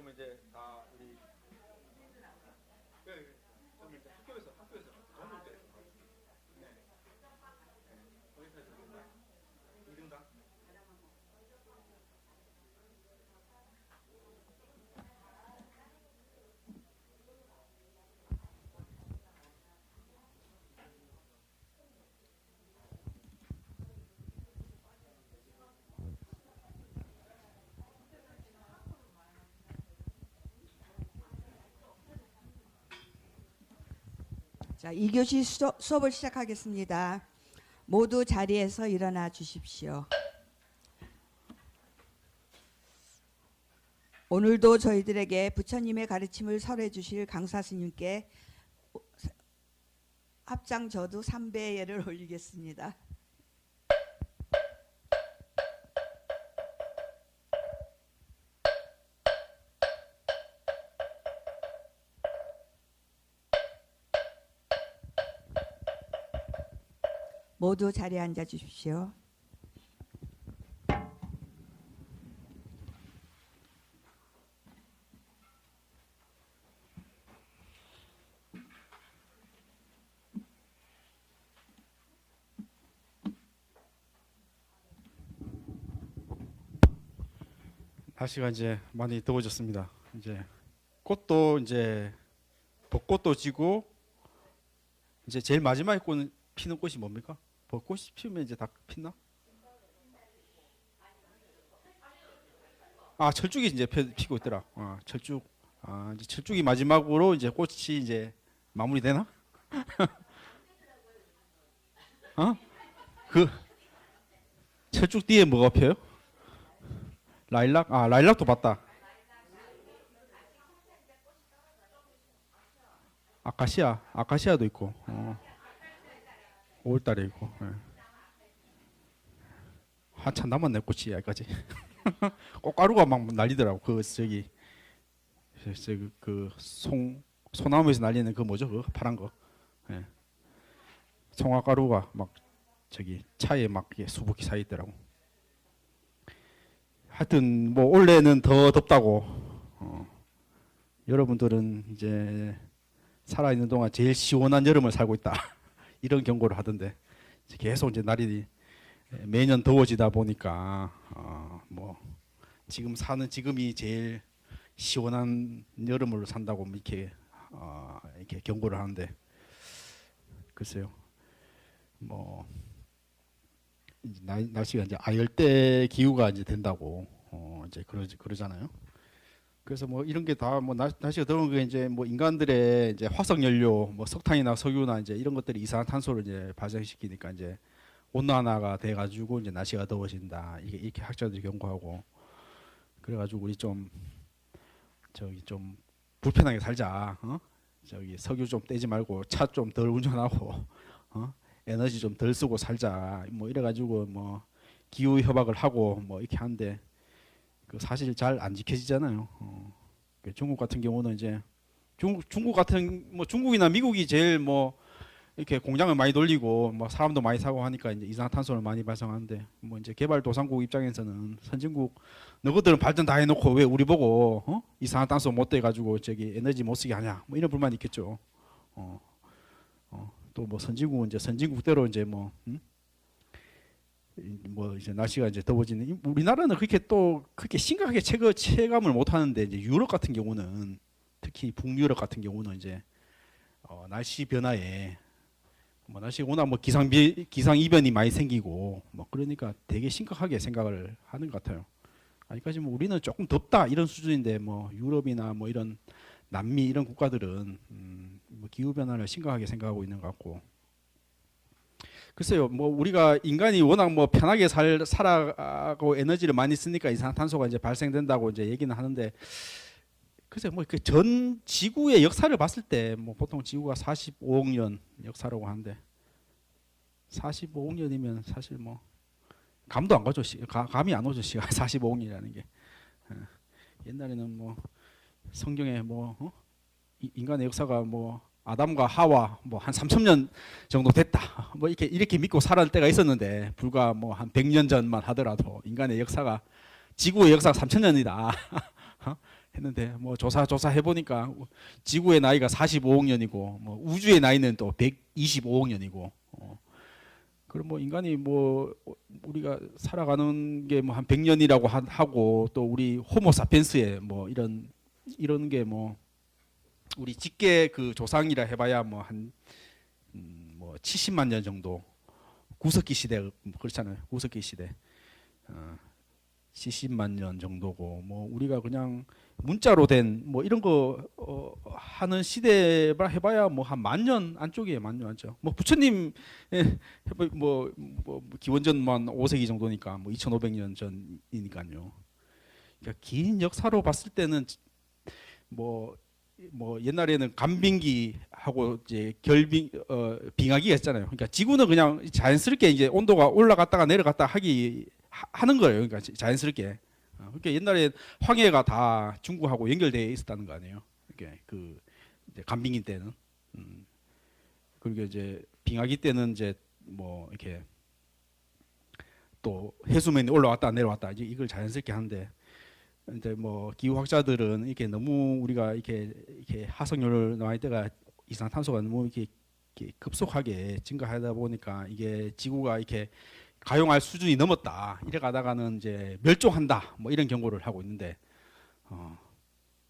그러면 이제 다 우리 그럼 이제 학교에서 전국대에서 네. 거기서 해서 2등당. 자, 2교시 수업을 시작하겠습니다. 모두 자리에서 일어나 주십시오. 오늘도 저희들에게 부처님의 가르침을 설해 주실 강사 스님께 합장 저도 3배의 예를 올리겠습니다. 모두 자리에 앉아 주십시오. 날씨가 이제 많이 더워졌습니다. 이제 꽃도 이제 벚꽃도 지고 이제 제일 마지막에 피는 꽃이 뭡니까? 벚꽃이 피우면 이제 다 피나? 아, 철쭉이 이제 피고 있더라. 아, 철쭉. 아, 이제 철쭉이 마지막으로 이제 꽃이 이제 마무리되나? 어? 그 철쭉 뒤에 뭐가 펴요? 라일락? 아, 라일락도 봤다. 아카시아도 있고. 5월달에 있고. 예. 한참 남았네 꽃이 여기까지. 꽃가루가 막 날리더라고. 그 소나무에서 날리는 그 뭐죠? 그 파란 거. 예. 송화가루가 막 저기 차에 막 수북히 사 있더라고. 하여튼 뭐 올해는 더 덥다고. 여러분들은 이제 살아있는 동안 제일 시원한 여름을 살고 있다. 이런 경고를 하던데 계속 이제 날이 매년 더워지다 보니까 뭐 지금 사는 지금이 제일 시원한 여름을 산다고 이렇게 경고를 하는데 글쎄요. 뭐 날씨가 이제 아열대 기후가 이제 된다고 이제 그러잖아요. 그래서 뭐 이런 게 다 뭐 날씨가 더운 게 이제 뭐 인간들의 이제 화석 연료, 뭐 석탄이나 석유나 이제 이런 것들이 이산화탄소를 이제 발생시키니까 이제 온난화가 돼가지고 이제 날씨가 더워진다. 이렇게 학자들이 경고하고 그래가지고 우리 좀 불편하게 살자. 저기 석유 좀 떼지 말고 차 좀 덜 운전하고 에너지 좀 덜 쓰고 살자. 뭐 이래가지고 뭐 기후 협약을 하고 뭐 이렇게 하는데. 사실 잘 안 지켜지잖아요. 중국 같은 경우는 이제 중국 같은 뭐 중국이나 미국이 제일 뭐 이렇게 공장을 많이 돌리고 뭐 사람도 많이 사고 하니까 이제 이산화탄소를 많이 발생하는데 뭐 이제 개발도상국 입장에서는 선진국 너희들은 발전 다 해놓고 왜 우리 보고 이산화탄소 못 떼가지고 저기 에너지 못 쓰게 하냐 뭐 이런 불만이 있겠죠. 또 뭐 선진국은 이제 선진국대로 이제 뭐 이제 날씨가 이제 더워지는 우리나라는 그렇게 심각하게 체감을 못 하는데 이제 유럽 같은 경우는 특히 북유럽 같은 경우는 이제 날씨 변화에 뭐 날씨가 워낙 뭐 기상 이변이 많이 생기고 뭐 그러니까 되게 심각하게 생각을 하는 것 같아요. 아직까지 뭐 우리는 조금 덥다 이런 수준인데 뭐 유럽이나 뭐 이런 남미 이런 국가들은 뭐 기후 변화를 심각하게 생각하고 있는 것 같고. 글쎄요, 뭐 우리가 인간이 워낙 뭐 편하게 살아가고 에너지를 많이 쓰니까 이산화탄소가 이제 발생된다고 이제 얘기는 하는데, 글쎄 뭐 그 전 지구의 역사를 봤을 때 뭐 보통 지구가 45억 년 역사라고 하는데 45억 년이면 사실 뭐 감도 안 가죠. 감이 안 오죠. 시간 45억 년이라는 게. 옛날에는 뭐 성경에 뭐 인간의 역사가 뭐 아담과 하와 뭐 한 3,000년 정도 됐다. 뭐 이렇게 믿고 살았을 때가 있었는데 불과 뭐 한 100년 전만 하더라도 인간의 역사가 지구의 역사가 3,000년이다. 했는데 뭐 조사해 보니까 지구의 나이가 45억 년이고 뭐 우주의 나이는 또 125억 년이고 그럼 뭐 인간이 뭐 우리가 살아가는 게 뭐 한 100년이라고 하고 또 우리 호모사피엔스의 뭐 이런 게 뭐 우리 직계 그 조상이라 해봐야 뭐 한 뭐 70만 년 정도 구석기 시대 그렇잖아요. 구석기 시대 70만 년 정도고 뭐 우리가 그냥 문자로 된 뭐 이런 거 하는 시대라 해봐야 뭐 한 10,000년 안쪽이에요. 10,000년 안쪽. 뭐 부처님 뭐 기원전만 5세기 정도니까 뭐 2,500년 전이니까요. 그러니까 긴 역사로 봤을 때는 뭐 옛날에는 간빙기하고 이제 빙하기가 있잖아요. 그러니까 지구는 그냥 자연스럽게 이제 온도가 올라갔다가 내려갔다 하는 거예요. 그러니까 자연스럽게. 그러니까 옛날에 황해가 다 중국하고 연결되어 있었다는 거 아니에요. 이렇게 그 이제 간빙기 때는. 그리고 이제 빙하기 때는 이제 뭐 이렇게 또 해수면이 올라왔다 내려왔다 이제 이걸 자연스럽게 하는데 이제 뭐 기후학자들은 이렇게 너무 우리가 이렇게 하석열 나이대가 이산화탄소가 너무 이렇게 급속하게 증가하다 보니까 이게 지구가 이렇게 가용할 수준이 넘었다. 이래 가다가는 이제 멸종한다. 뭐 이런 경고를 하고 있는데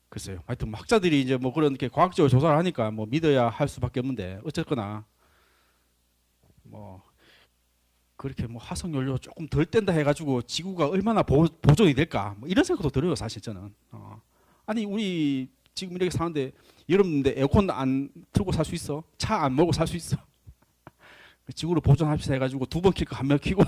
글쎄요. 하여튼 뭐 학자들이 이제 뭐 그런 게 과학적으로 조사를 하니까 뭐 믿어야 할 수밖에 없는데 어쨌거나 뭐 그렇게 뭐 화석연료 조금 덜 뗀다 해가지고 지구가 얼마나 보존이 될까 뭐 이런 생각도 들어요. 사실 저는 아니 우리 지금 이렇게 사는데 여름인데 에어컨 안 틀고 살 수 있어? 차 안 먹고 살 수 있어? 지구를 보존합시다 해가지고 2번 킬 거 1번 키고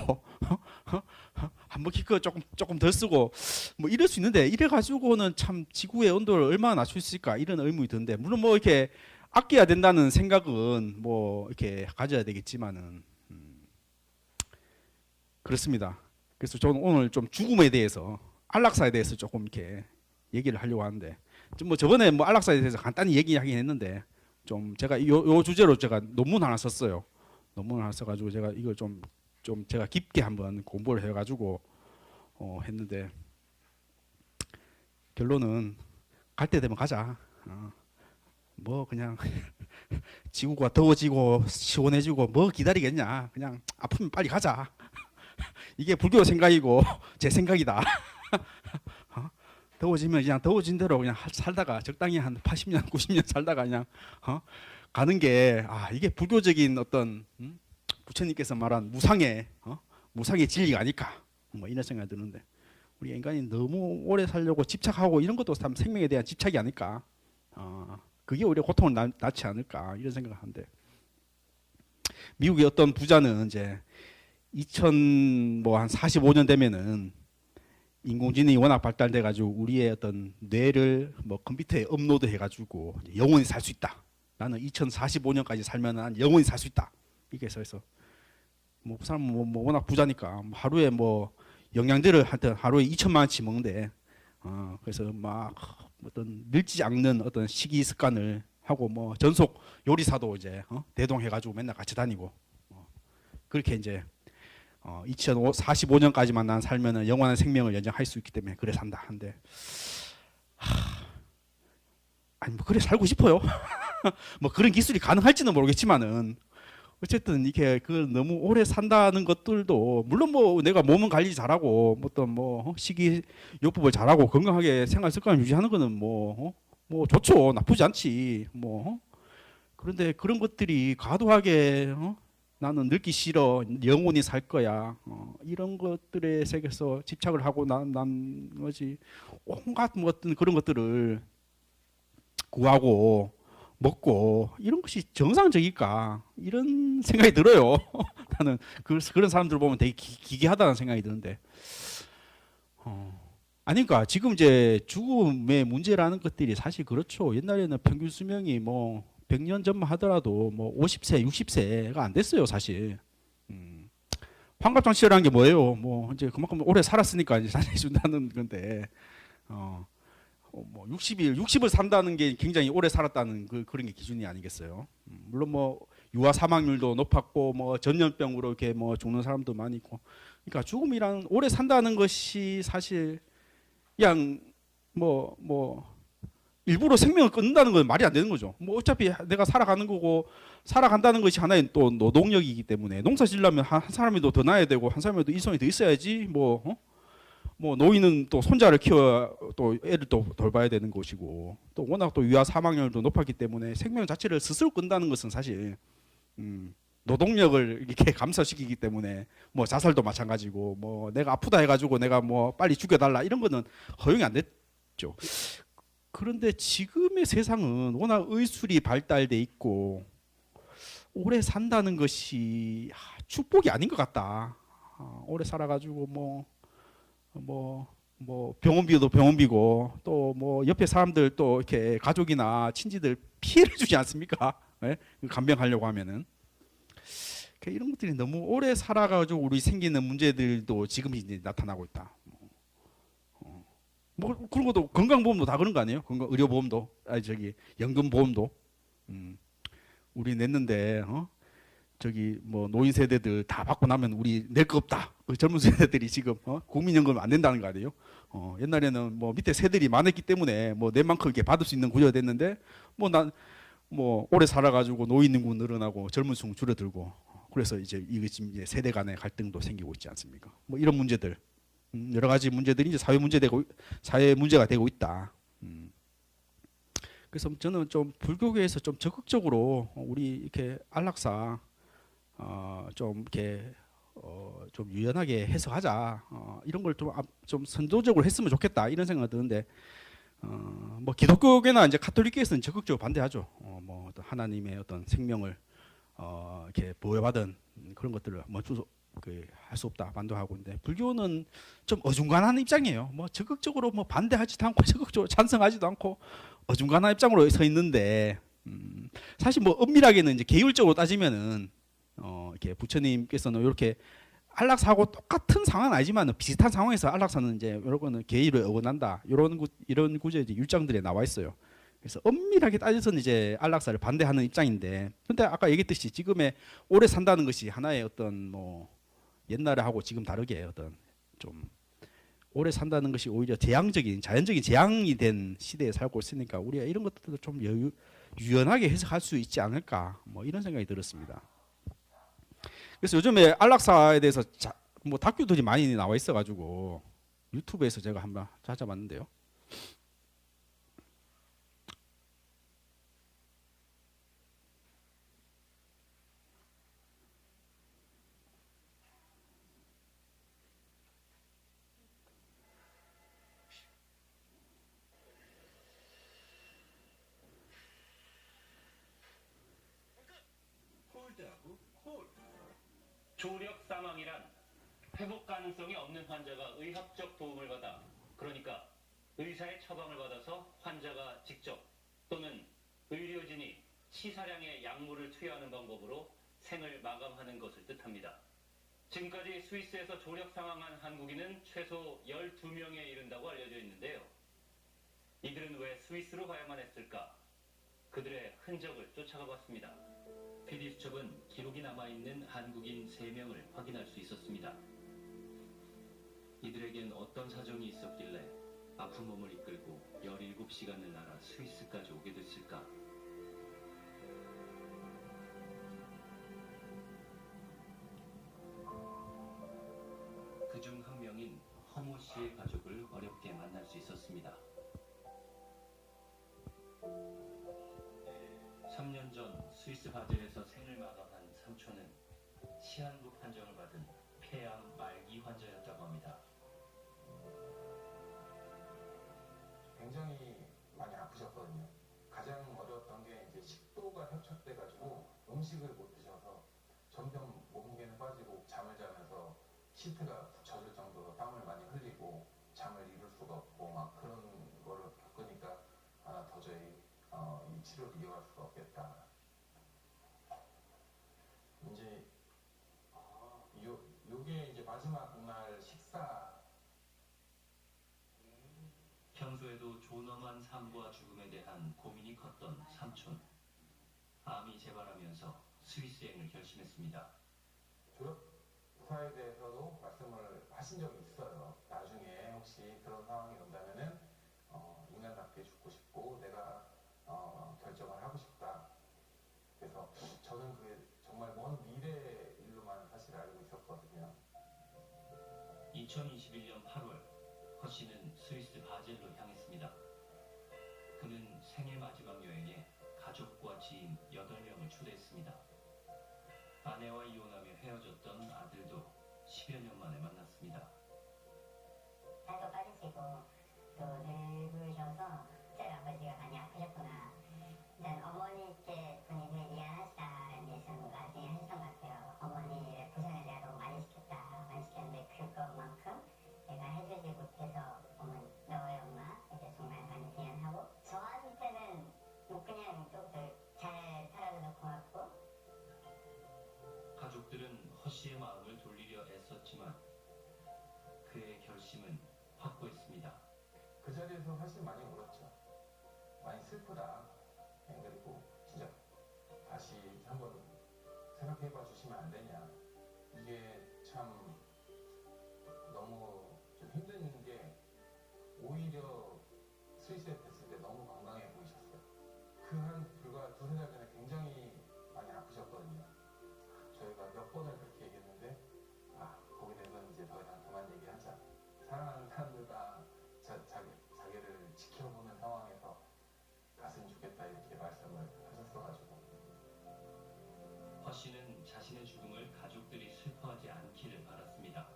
1번 킬 거 조금 덜 쓰고 뭐 이럴 수 있는데 이래 가지고는 참 지구의 온도를 얼마나 낮출 수 있을까 이런 의문이 드는데 물론 뭐 이렇게 아껴야 된다는 생각은 뭐 이렇게 가져야 되겠지만은 그렇습니다. 그래서 저는 오늘 좀 죽음에 대해서 안락사에 대해서 조금 이렇게 얘기를 하려고 하는데 뭐 저번에 뭐 안락사에 대해서 간단히 얘기하긴 했는데 좀 제가 요 주제로 제가 논문 하나 썼어요. 논문 하나 써가지고 제가 이걸 좀 제가 깊게 한번 공부를 해가지고 했는데 결론은 갈 때 되면 가자. 뭐 그냥 지구가 더워지고 시원해지고 뭐 기다리겠냐. 그냥 아프면 빨리 가자. 이게 불교 생각이고 제 생각이다. 더워지면 그냥 더워진 대로 그냥 살다가 적당히 한 80년, 90년 살다가 그냥 가는 게 이게 불교적인 어떤 부처님께서 말한 무상의 진리가 아닐까 뭐 이런 생각이 드는데 우리 인간이 너무 오래 살려고 집착하고 이런 것도 참 생명에 대한 집착이 아닐까. 그게 오히려 고통을 낳지 않을까 이런 생각을 하는데 미국의 어떤 부자는 이제 2000한 45년 되면은 인공지능이 워낙 발달돼 가지고 우리의 어떤 뇌를 뭐 컴퓨터에 업로드 해 가지고 영원히 살 수 있다. 나는 2045년까지 살면은 영원히 살 수 있다. 이게 해서 뭐 그 사람은 뭐 워낙 부자니까 뭐 하루에 뭐 영양제를 하여튼 하루에 2천만 원치 먹는데 그래서 막 어떤 늙지 않는 어떤 식이 습관을 하고 뭐 전속 요리사도 이제 대동해 가지고 맨날 같이 다니고 그렇게 이제 2045년까지만 난 살면은 영원한 생명을 연장할 수 있기 때문에 그래 산다 한데 아니 뭐 그래 살고 싶어요. 뭐 그런 기술이 가능할지는 모르겠지만은 어쨌든 이게 그 너무 오래 산다는 것들도 물론 뭐 내가 몸은 관리 잘하고 어떤 뭐 식이요법을 잘하고 건강하게 생활 습관을 유지하는 거는 뭐 좋죠. 나쁘지 않지. 뭐 그런데 그런 것들이 과도하게 나는 늙기 싫어. 영원히 살 거야. 이런 것들에 세계에서 집착을 하고 난 거지. 온갖 뭐 어떤 그런 것들을 구하고 먹고 이런 것이 정상적일까 이런 생각이 들어요. 나는 그런 사람들 보면 되게 기괴하다는 생각이 드는데 아니까 지금 이제 죽음의 문제라는 것들이 사실 그렇죠. 옛날에는 평균 수명이 뭐 100년 전만 하더라도 뭐 50세, 60세가 안 됐어요, 사실. 환갑잔치라는 게 뭐예요? 뭐 이제 그만큼 오래 살았으니까 이제 살려준다는 건데, 뭐 60을 산다는 게 굉장히 오래 살았다는 그런 게 기준이 아니겠어요? 물론 뭐 유아 사망률도 높았고 뭐 전염병으로 이렇게 뭐 죽는 사람도 많이 있고, 그러니까 죽음이란 오래 산다는 것이 사실 그냥 뭐 일부러 생명을 끊는다는 건 말이 안 되는 거죠. 뭐 어차피 내가 살아가는 거고 살아간다는 것이 하나의 또 노동력이기 때문에 농사 지으려면 한 사람이 더 나야 되고 한 사람이 더 일손이 더 있어야지 뭐 뭐 노인은 또 손자를 키워 또 애를 또 돌봐야 되는 것이고 또 워낙 또 유아 사망률도 높았기 때문에 생명 자체를 스스로 끈다는 것은 사실 노동력을 이렇게 감소시키기 때문에 뭐 자살도 마찬가지고 뭐 내가 아프다 해가지고 내가 뭐 빨리 죽여달라 이런 거는 허용이 안 됐죠. 그런데 지금의 세상은 워낙 의술이 발달돼 있고 오래 산다는 것이 축복이 아닌 것 같다. 오래 살아가지고 뭐 병원비도 병원비고 또 뭐 옆에 사람들 또 이렇게 가족이나 친지들 피해를 주지 않습니까? 예? 간병하려고 하면은 이런 것들이 너무 오래 살아가지고 우리 생기는 문제들도 지금 이제 나타나고 있다. 뭐 그런 것도 건강보험도 다 그런 거 아니에요? 건강 의료보험도 연금보험도 우리 냈는데 저기 뭐 노인 세대들 다 받고 나면 우리 낼 거 없다. 그 젊은 세대들이 지금 국민연금 안 낸다는 거 아니에요? 옛날에는 뭐 밑에 세들이 많았기 때문에 뭐 내 만큼 이렇게 받을 수 있는 구조가 됐는데 뭐 난 뭐 오래 살아가지고 노인 인구 늘어나고 젊은 층 줄어들고 그래서 이제 이게 지금 이제 세대 간의 갈등도 생기고 있지 않습니까? 뭐 이런 문제들 여러 가지 문제들이 이제 사회 문제가 되고 있다. 그래서 저는 좀 불교계에서 좀 적극적으로 우리 이렇게 안락사 좀 이렇게 좀 유연하게 해석하자 이런 걸 좀 선도적으로 했으면 좋겠다 이런 생각이 드는데 뭐 기독교계나 이제 카톨릭계에서는 적극적으로 반대하죠. 뭐 어떤 하나님의 어떤 생명을 이렇게 보호받은 그런 것들을 멈추 할 수 없다 반대하고 있는데 불교는 좀 어중간한 입장이에요. 뭐 적극적으로 뭐 반대하지도 않고 적극적으로 찬성하지도 않고 어중간한 입장으로 서 있는데 사실 뭐 엄밀하게는 이제 계율적으로 따지면은 이렇게 부처님께서는 이렇게 안락사하고 똑같은 상황은 아니지만 비슷한 상황에서 안락사는 이제 이런 거는 계율을 어긋난다 이런 구제 이제 율장들에 나와 있어요. 그래서 엄밀하게 따져서는 이제 안락사를 반대하는 입장인데, 근데 아까 얘기했듯이 지금의 오래 산다는 것이 하나의 어떤 뭐 옛날에 하고 지금 다르게 어떤 좀 오래 산다는 것이 오히려 재앙적인 자연적인 재앙이 된 시대에 살고 있으니까 우리가 이런 것들도 좀 유연하게 해석할 수 있지 않을까 뭐 이런 생각이 들었습니다. 그래서 요즘에 안락사에 대해서 뭐 다큐들이 많이 나와 있어가지고 유튜브에서 제가 한번 찾아봤는데요. 조력 사망이란 회복 가능성이 없는 환자가 의학적 도움을 받아, 그러니까 의사의 처방을 받아서 환자가 직접 또는 의료진이 치사량의 약물을 투여하는 방법으로 생을 마감하는 것을 뜻합니다. 지금까지 스위스에서 조력 사망한 한국인은 최소 12명에 이른다고 알려져 있는데요. 이들은 왜 스위스로 가야만 했을까? 그들의 흔적을 쫓아가 봤습니다. PD수첩은 기록이 남아있는 한국인 3명을 확인할 수 있었습니다. 이들에겐 어떤 사정이 있었길래 아픈 몸을 이끌고 17시간을 날아 스위스까지 오게 됐을까? 그중 한 명인 허모 씨의 가족을 어렵게 만날 수 있었습니다. 3년 전 스위스 바젤에서 생을 마감한 삼촌은 시한부 판정을 받은 폐암 말기 환자였다고 합니다. 굉장히 많이 아프셨거든요. 가장 어려웠던 게 이제 식도가 협착돼가지고 음식을 못 드셔서 점점 몸무게는 빠지고 잠을 자면서 시트가 젖을 정도로 땀을 많이 흘리고 잠을 이룰 수가 없고 막 그런 거를 겪으니까 도저히 이 치료를 이어갈 수가 없겠다. 이제 요게 이제 마지막 날 식사. 평소에도 존엄한 삶과 죽음에 대한 고민이 컸던 삼촌. 암이 재발하면서 스위스행을 결심했습니다. 졸업사에 대해서도 말씀을 하신 적이 있어요. 나중에 혹시 그런 상황이 온다면은 인간 아름답게 죽고 싶고 내가 결정을 하고 싶다. 그래서 저는 그게 정말 먼 미래 일로만 사실 알고 있었거든요. 2021년 8월 허씨는 스위스 바젤로 향했습니다. 그는 생애 마지막 여행에 가족과 지인 8명을 초대했습니다. 아내와 이혼하며 헤어졌던 아들도 10여 년 만에 만났습니다. 살도 빠지시고 또 늙으셔서 제 아버지가 많이 아프셨구나. 일단 어머니께 분이 되게 미안하시다는 말씀을 나중에 하셨던 것 같아요. 어머니의 고생을 내가 너무 많이 시켰다. 많이 시켰는데 그것만큼 내가 해주지 못해서 어머니, 너의 엄마 이제 정말 많이 미안하고 저한테는 뭐 그냥 또 잘 살아줘서 고맙고. 가족들은 허씨의 마음을 돌리려 애썼지만 그의 결심은 확고했습니다. 그 자리에서 사실 많이 울었죠. 많이 슬프다. 그리고 진짜 다시 한번 생각해봐 주시면 안 되냐. 이게 참 너무 좀 힘든 게 오히려 스위스에 뵀을 때 너무 건강해 보이셨어요. 그 한 불과 두세 달 전에 굉장히 많이 아프셨거든요. 저희가 몇 번을 그렇게 얘기했는데 거기 대해서 이제 더 이상 그만 얘기하자. 사랑하는 사람들과 자기를 지켜보는 상황에서 갔으면 좋겠다 이렇게 말씀을 하셨어가지고 허씨는 자신의 죽음을 가족들이 슬퍼하지 않기를 바랐습니다.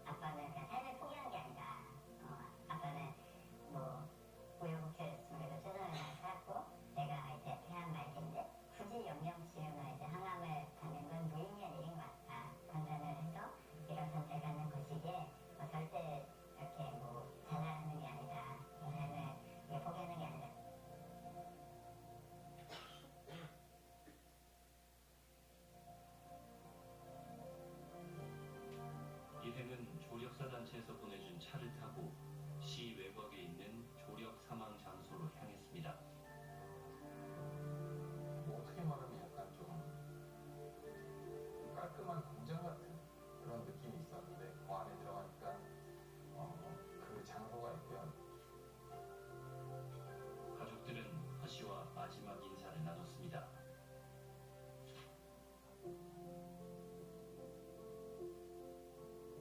아빠는 그냥 삶을 포기한 게 아니다. 아빠는 뭐 우여곡절했음에도 최선을 다해 살았고 내가 이제 태어난 말인데 굳이 영영치료나 이제 항암을 가는 건 무의미한 일인 것 같다. 판단을 해서 이런 선택하는 것이기에 절대 이렇게 뭐 자살하는 게 아니다. 삶을 포기하는 게 아니다. 일행은 조력사 단체에서 보내준 차를 타고 시 외곽에 있는 조력 사망 장소로 향했습니다. 뭐 어떻게 말하면 약간 좀 깔끔한 공장 같은 그런 느낌이 있었는데 그 안에 들어가니까 그 장소가 있고요. 가족들은 허씨와 마지막 인사를 나눴습니다.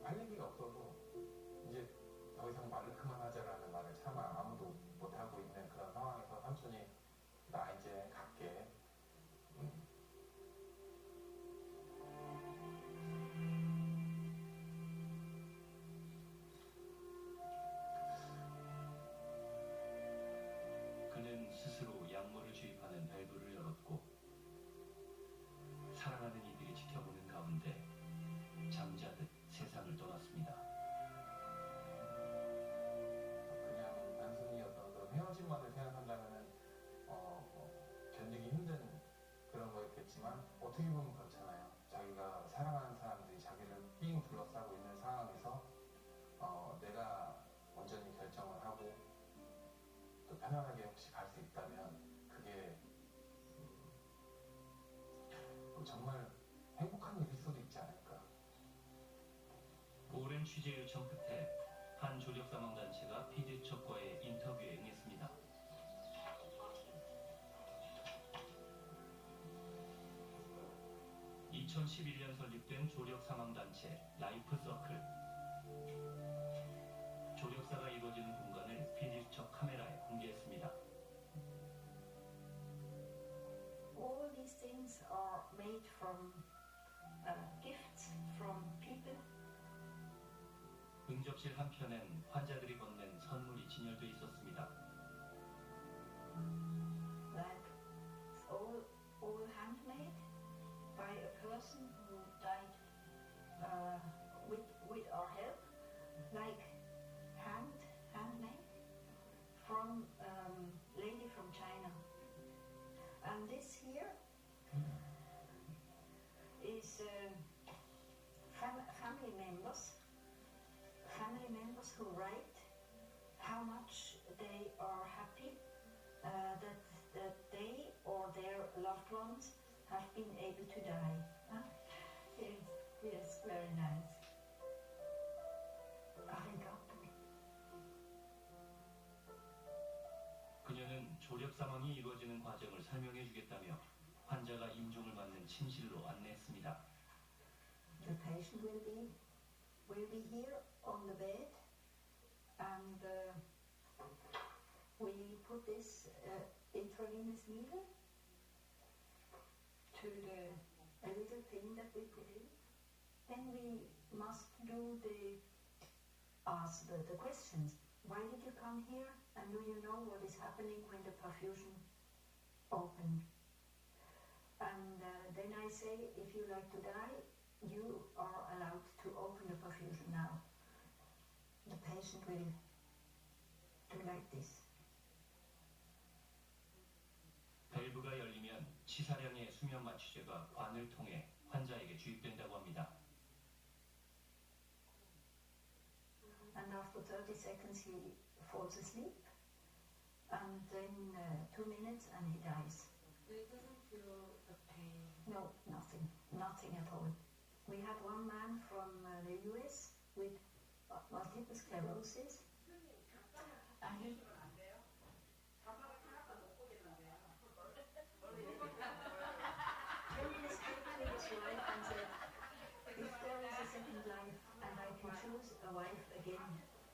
할 얘기가 없어서 이제 더 이상 말을 그만하자라는 말을 차마 아무도 못하고 있는 그런 상황에서 삼촌이 나 이제 갈게. 그는 스스로 약물을 주입하는 밸브를 열었고 사랑하는 이들이 지켜보는 가운데 잠자듯 세상을 떠났습니다. 그냥 단순히 어떤 그런 헤어짐만을 생각한다면은 견디기 힘든 그런 거였겠지만 어떻게 보면 그렇잖아요. 자기가 사랑하는 사람들이 자기를 삥 둘러싸고 있는 상황에서 내가 온전히 결정을 하고 또 편안하게 혹시 갈 수 있다면 그게 정말 행복한 일일 수도 있지 않을까. 오랜 취재 요청 끝에 한 조력 사망 단체가 피디첩과의 인터뷰에 응했습니다. (2011년) 설립된 조력 사망 단체 라이프 서클. 조력사가 이루어지는 공간을 피디수첩 카메라에 공개했습니다. All these things are made from gifts from people. 응접실 한편엔 환자들이 건넨 선물이 진열돼 있었습니다. Like all handmade by a person who died with our help, like handmade from lady from China. And this here is family members who write how much they are happy that they or their loved ones have been able to die. Yes, very nice. 아름답고 상황이 이루어지는 과정을 설명해 주겠다며 환자가 임종을 맞는 침실로 안내했습니다. The patient will be here on the bed, and we put this intravenous needle to a little thing that we put in. Then we must do ask the questions. Why did you come here? And do you know what is happening when the perfusion opened? And then I say, if you like to die, you are allowed to open the perfusion now. The patient will do like this. 밸브가 열리면 치사량의 수면 마취제가 관을 통해 환자에게 주입된다고 합니다. And after 30 seconds he falls asleep, and then 2 minutes and he dies. He doesn't feel the pain. No, nothing at all. We had one man from the US with multiple sclerosis, and he and said, if there is a second life and I can choose a wife again,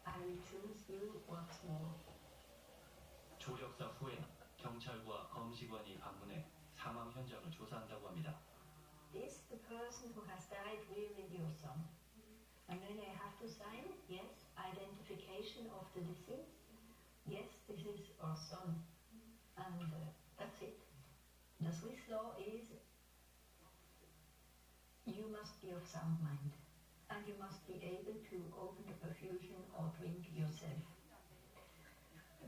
I will choose you once more. 조력사 후엔 경찰과 검시관이 방문해 사망 현장을 조사한다고 합니다. Is the person who has died really your son? And then they have to sign, yes, identification of the deceased, yes, this is our son. And that's it. The Swiss law is you must be of sound mind, and you must be able to open the perfusion or drink yourself.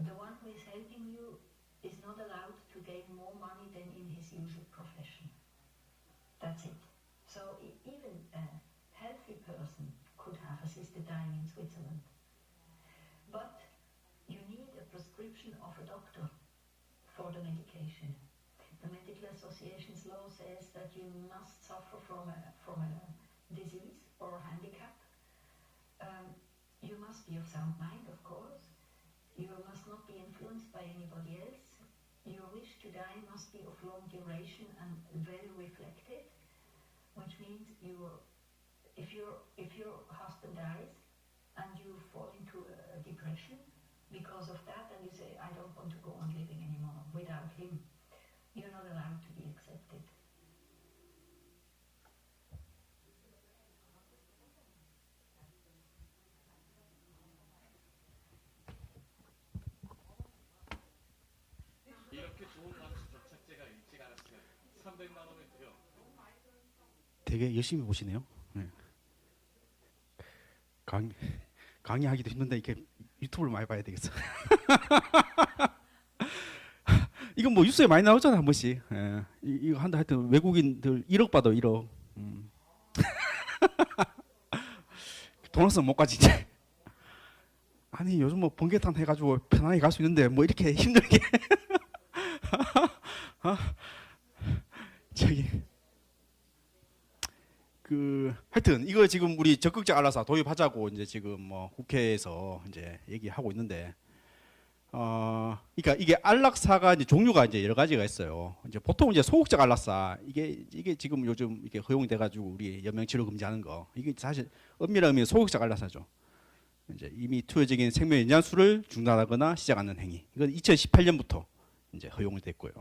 The one who is helping you is not allowed to gain more money than in his usual profession. That's it. So even a healthy person could have assisted dying in Switzerland. But you need a prescription of a doctor for the medication. The Medical Association's law says that you must suffer from a disease or handicap. You must be of sound mind, of course. You must not be influenced by anybody else. Your wish to die must be of long duration and well reflected, which means if your husband dies and you fall into a depression because of that, and you say, I don't want to go on living anymore without him, you're not allowed to be accepted. 이렇게 좋은 마취 접착제가 일찍 알았으면 300만 원을 들여 되게 열심히 보시네요. 네. 강의하기도 힘든데 이렇게 유튜브를 많이 봐야 되겠어. 이건 뭐 뉴스에 많이 나오잖아 한 번씩. 예. 이거 한다 하여튼 외국인들 1억 받아 1억. 돈 없으면 못 가지 이제. 아니 요즘 뭐 번개탄 해가지고 편하게 갈 수 있는데 뭐 이렇게 힘들게. 저기 하여튼 이거 지금 우리 적극적 안락사 도입하자고 이제 지금 뭐 국회에서 이제 얘기하고 있는데. 그러니까 이게 안락사가 이제 종류가 이제 여러 가지가 있어요. 이제 보통 이제 소극적 안락사 이게 지금 요즘 이게 허용이 돼가지고 우리 연명치료 금지하는 거 이게 사실 엄밀한 의미의 소극적 안락사죠. 이제 이미 투여적인 생명 연장술을 중단하거나 시작하는 행위. 이건 2018년부터 이제 허용이 됐고요.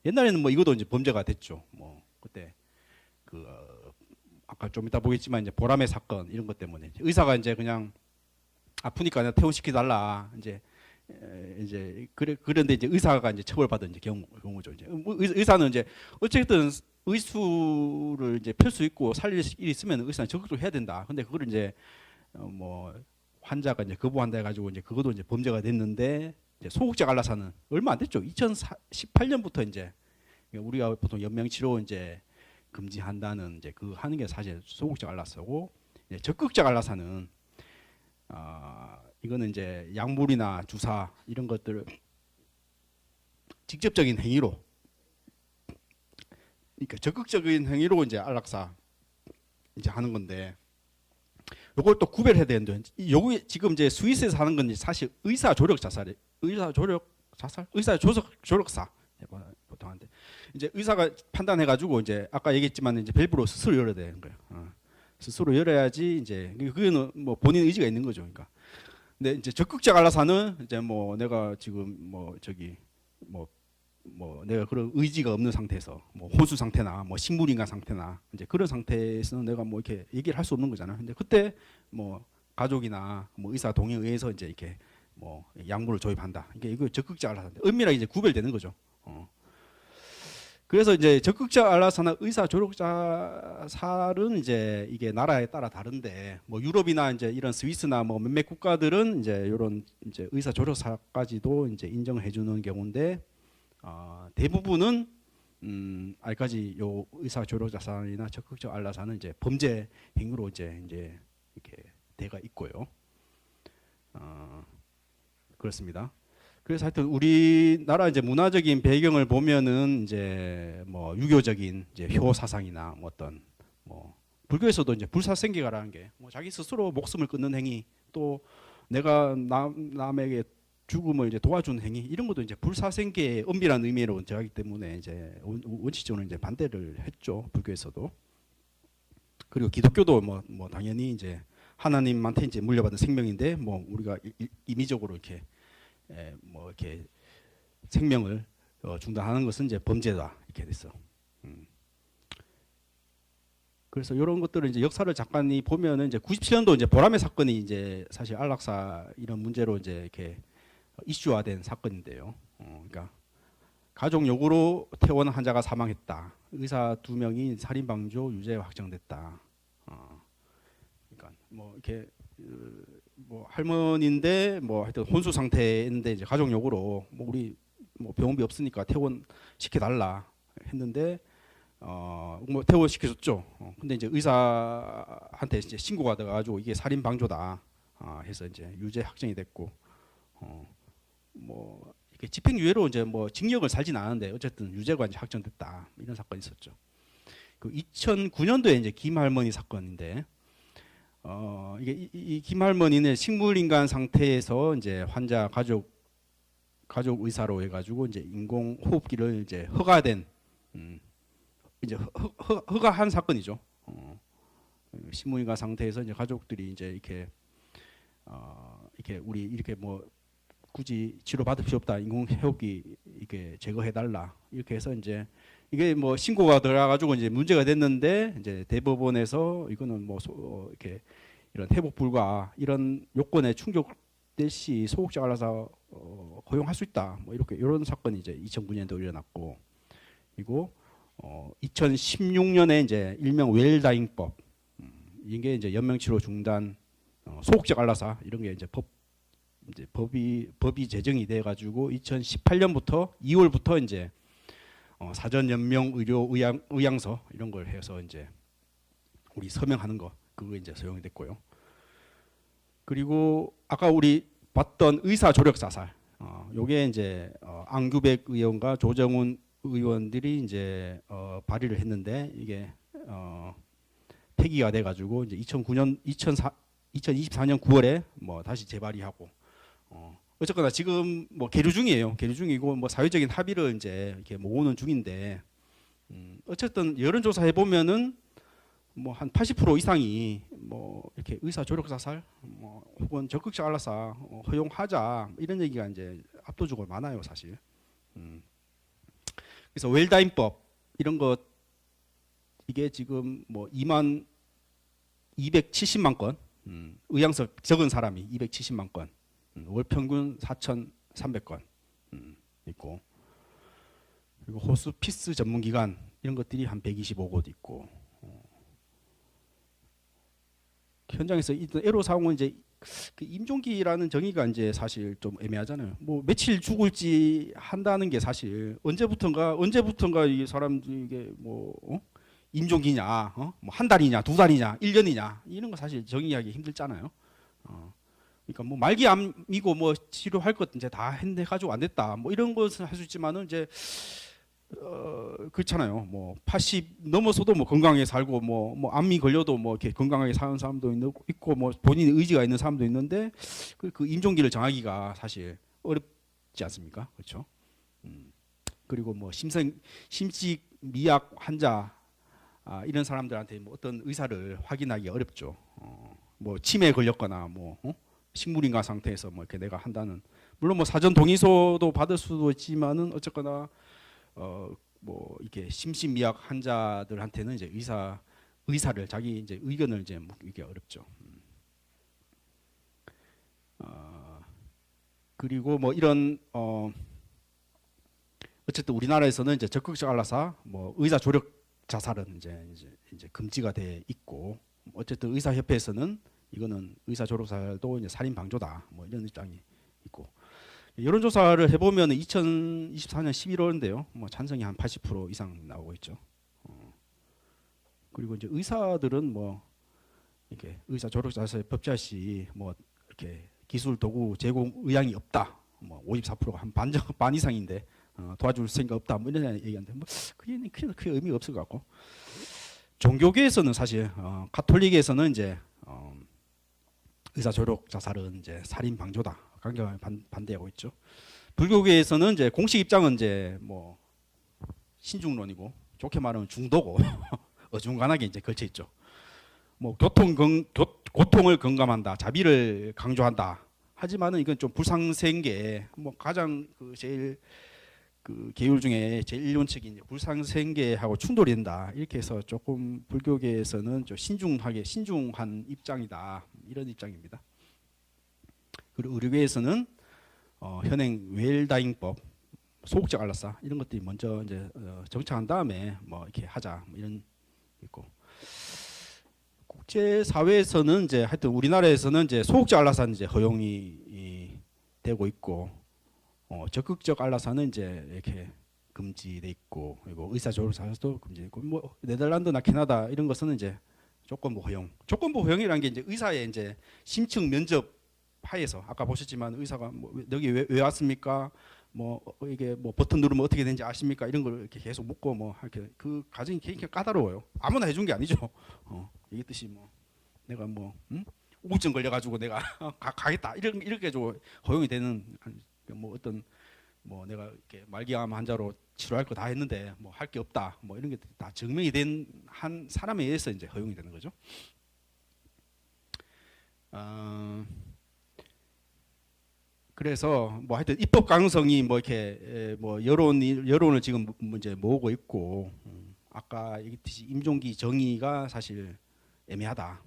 옛날에는 뭐 이것도 이제 범죄가 됐죠. 뭐 그때 아까 좀 이따 보겠지만 이제 보람의 사건 이런 것 때문에 의사가 이제 그냥 아프니까 그냥 퇴원시켜달라 이제 그런데 이제 의사가 이제 처벌받은 이제 경우죠. 이제 의사는 이제 어쨌든 의수를 이제 펼 수 있고 살릴 일이 있으면 의사는 적극적으로 해야 된다. 근데 그걸 이제 뭐 환자가 이제 거부한다 해가지고 이제 그것도 이제 범죄가 됐는데 이제 소극적 안락사는 얼마 안 됐죠. 2018년부터 이제 우리가 보통 연명치료 이제 금지한다는 이제 그 하는 게 사실 소극적 안락사고 이제 적극적 안락사는 이거는 이제 약물이나 주사 이런 것들을 직접적인 행위로, 그러니까 적극적인 행위로 이제 안락사 이제 하는 건데, 요걸 또 구별해야 되는데, 요거 지금 이제 스위스에서 하는 건 사실 의사 조력 자살, 의사 조력 자살? 의사 조력사 보통 한데 이제 의사가 판단해가지고 이제 아까 얘기했지만 이제 밸브로 스스로 열어야 되는 거예요. 스스로 열어야지 이제 그거는 뭐 본인 의지가 있는 거죠. 그러니까. 근데 이제 적극적 안락사는 이제 뭐 내가 지금 뭐 저기 뭐 내가 그런 의지가 없는 상태에서 뭐 혼수 상태나 뭐 식물인간 상태나 이제 그런 상태에서는 내가 뭐 이렇게 얘기를 할 수 없는 거잖아요. 근데 그때 뭐 가족이나 뭐 의사 동의에 의해서 이제 이렇게 뭐 약물을 조입한다. 이거 적극적 안락사인데 은밀하게 이제 구별되는 거죠. 그래서 이제 적극적 안락사나 의사 조력자살은 이제 이게 나라에 따라 다른데 뭐 유럽이나 이제 이런 스위스나 뭐 몇몇 국가들은 이제 이런 이제 의사 조력사까지도 이제 인정해 주는 경우인데 대부분은 아직까지 요 의사 조력자살이나 적극적 안락사는 이제 범죄 행위로 이제 이렇게 돼가 있고요. 그렇습니다. 그래서 하여튼 우리나라 이제 문화적인 배경을 보면은 이제 뭐 유교적인 이제 효 사상이나 뭐 어떤 뭐 불교에서도 이제 불사생계가라는 게 뭐 자기 스스로 목숨을 끊는 행위 또 내가 남에게 죽음을 이제 도와준 행위 이런 것도 이제 불사생계의 엄밀한 의미로 들어가기 때문에 이제 원칙적으로 이제 반대를 했죠. 불교에서도. 그리고 기독교도 뭐 당연히 이제 하나님한테 이제 물려받은 생명인데 뭐 우리가 임의적으로 이렇게 뭐 이렇게 생명을 중단하는 것은 이제 범죄다 이렇게 됐어. 그래서 이런 것들을 이제 역사를 잠깐 보면은 이제 97년도 이제 보라매 사건이 이제 사실 안락사 이런 문제로 이제 이렇게 이슈화된 사건인데요. 그러니까 가족 요구로 퇴원 환자가 사망했다. 의사 2명이 살인 방조 유죄 확정됐다. 그러니까 뭐 이렇게 뭐 할머니인데 뭐 하여튼 혼수 상태인데 이제 가족 요구로 뭐 우리 뭐 병원비 없으니까 퇴원 시켜달라 했는데 뭐 퇴원 시켜줬죠. 근데 이제 의사한테 이제 신고가 돼가지고 이게 살인 방조다 해서 이제 유죄 확정이 됐고 뭐 이렇게 집행유예로 이제 뭐 징역을 살진 않았는데 어쨌든 유죄가 이제 확정됐다 이런 사건이 있었죠. 그 2009년도에 이제 김 할머니 사건인데. 이게 이 김할머니는 식물인간 상태에서 이제 환자 가족 의사로 해가지고 이제 인공 호흡기를 이제 허가된 이제 허가한 사건이죠. 식물인간 상태에서 이제 가족들이 이제 이렇게 우리 이렇게 뭐 굳이 치료 받을 필요 없다 인공 호흡기 이렇게 제거해 달라 이렇게 해서 이제 이게 뭐 신고가 들어가지고 이제 문제가 됐는데 이제 대법원에서 이거는 뭐 이렇게 이런 회복 불가 이런 요건에 충족될 시 소극적 안락사 허용할 수 있다 뭐 이렇게 이런 사건이 이제 2009년도에 일어났고 그리고 2016년에 이제 일명 웰다잉법 이게 이제 연명치료 중단 소극적 안락사 이런 게 이제 법이 제정이 돼 가지고 2018년부터 2월부터 이제 사전 연명 의료 의향서 이런 걸 해서 이제 우리 서명하는 거 그거 이제 소용이 됐고요. 그리고 아까 우리 봤던 의사 조력 자살 요게 이제 안규백 의원과 조정훈 의원들이 이제 발의를 했는데 이게 폐기가 돼 가지고 이제 2024년 9월에 뭐 다시 재발의하고 어쨌거나 지금 뭐 계류 중이에요. 계류 중이고 뭐 사회적인 합의를 이제 이렇게 모으는 중인데 어쨌든 여론조사 해보면은 뭐 한 80% 이상이 뭐 이렇게 의사 조력 자살 뭐 혹은 적극적 안락사 허용하자 이런 얘기가 이제 압도적으로 많아요 사실. 그래서 웰다인법 이런 것 이게 지금 뭐 2만 270만 건 의향서 적은 사람이 270만 건 월 평균 4,300건 있고 그리고 호스피스 전문기관 이런 것들이 한 125곳 있고 현장에서 애로사항은 이제 그 임종기라는 정의가 이제 사실 좀 애매하잖아요. 뭐 며칠 죽을지 한다는 게 사실 언제부턴가 이 사람들 이게 뭐 임종기냐, 뭐 한 달이냐, 2달이냐, 1년이냐 이런 거 사실 정의하기 힘들잖아요. 그러니까 뭐 말기암이고 뭐 치료할 것 이제 다 해가지고 안 됐다. 뭐 이런 것은 할 수 있지만은 이제 그렇잖아요. 뭐 80 넘어서도 뭐 건강하게 살고 뭐 암이 걸려도 뭐 이렇게 건강하게 사는 사람도 있고 뭐 본인의 의지가 있는 사람도 있는데 그 임종기를 정하기가 사실 있지 않습니까? 그렇죠? 그리고 뭐 심식 미약 환자 이런 사람들한테 뭐 어떤 의사를 확인하기 어렵죠. 뭐 치매에 걸렸거나 뭐 식물인간 상태에서 뭐 이렇게 내가 한다는, 물론 뭐 사전 동의서도 받을 수도 있지만은 어쨌거나 뭐 이게 심신미약 환자들한테는 이제 의사를 자기 이제 의견을 이제 묻기 어렵죠. 그리고 뭐 이런 어쨌든 우리나라에서는 이제 적극적 안락사, 뭐 의사 조력 자살은 이제 금지가 돼 있고, 어쨌든 의사협회에서는 이거는 의사 조력 자살도 이제 살인 방조다, 뭐 이런 입장이 있고, 여론조사를 해보면 2024년 11월인데요, 뭐 찬성이 한 80% 이상 나오고 있죠. 그리고 이제 의사들은 뭐 이렇게 의사 조력 자살 법제화 시 뭐 이렇게 기술 도구 제공 의향이 없다, 뭐 54%가 한 반 이상인데 도와줄 생각 없다, 뭐 이런 얘기하는데 뭐 크게 의미가 없을 것 같고, 종교계에서는 사실 가톨릭에서는 이제 의사 조력 자살은 이제 살인 방조다, 강경하게 반대하고 있죠. 불교계에서는 이제 공식 입장은 이제 뭐 신중론이고, 좋게 말하면 중도고 어중간하게 이제 걸쳐 있죠. 뭐 고통을 경감한다, 자비를 강조한다. 하지만은 이건 좀 불상생계, 뭐 가장 제일 계율 중에 제일 일원칙인 불상생계하고 충돌이 된다, 이렇게 해서 조금 불교계에서는 좀 신중한 입장이다, 이런 입장입니다. 그리고 의료계에서는 현행 웰다잉법, 소극적 안락사 이런 것들이 먼저 이제 정착한 다음에 뭐 이렇게 하자, 뭐 이런 있고, 국제 사회에서는 이제 하여튼 우리나라에서는 이제 소극적 안락사는 이제 허용이 되고 있고, 적극적 안락사는 이제 이렇게 금지돼 있고, 그리고 의사 조력 자살도 금지돼 있고, 뭐 네덜란드나 캐나다 이런 것은 이제 조건부 허용이라는 게 이제 의사의 이제 심층 면접 하에서, 아까 보셨지만 의사가 뭐 여기 왜 왔습니까? 뭐 이게 뭐 버튼 누르면 어떻게 되는지 아십니까? 이런 걸 이렇게 계속 묻고 뭐 이렇게 그 과정이 굉장히 까다로워요. 아무나 해준 게 아니죠. 이게 뜻이 뭐 내가 뭐 우울증 걸려가지고 내가 가겠다 이렇게 좀 허용이 되는, 뭐 어떤 뭐 내가 이렇게 말기암 환자로 치료할 거 다 했는데 뭐 할 게 없다, 뭐 이런 게 다 증명이 된 한 사람에 의해서 이제 허용이 되는 거죠. 그래서 뭐 하여튼 입법 가능성이 뭐 이렇게 뭐 여론을 지금 이제 모으고 있고, 아까 얘기했듯이 임종기 정의가 사실 애매하다,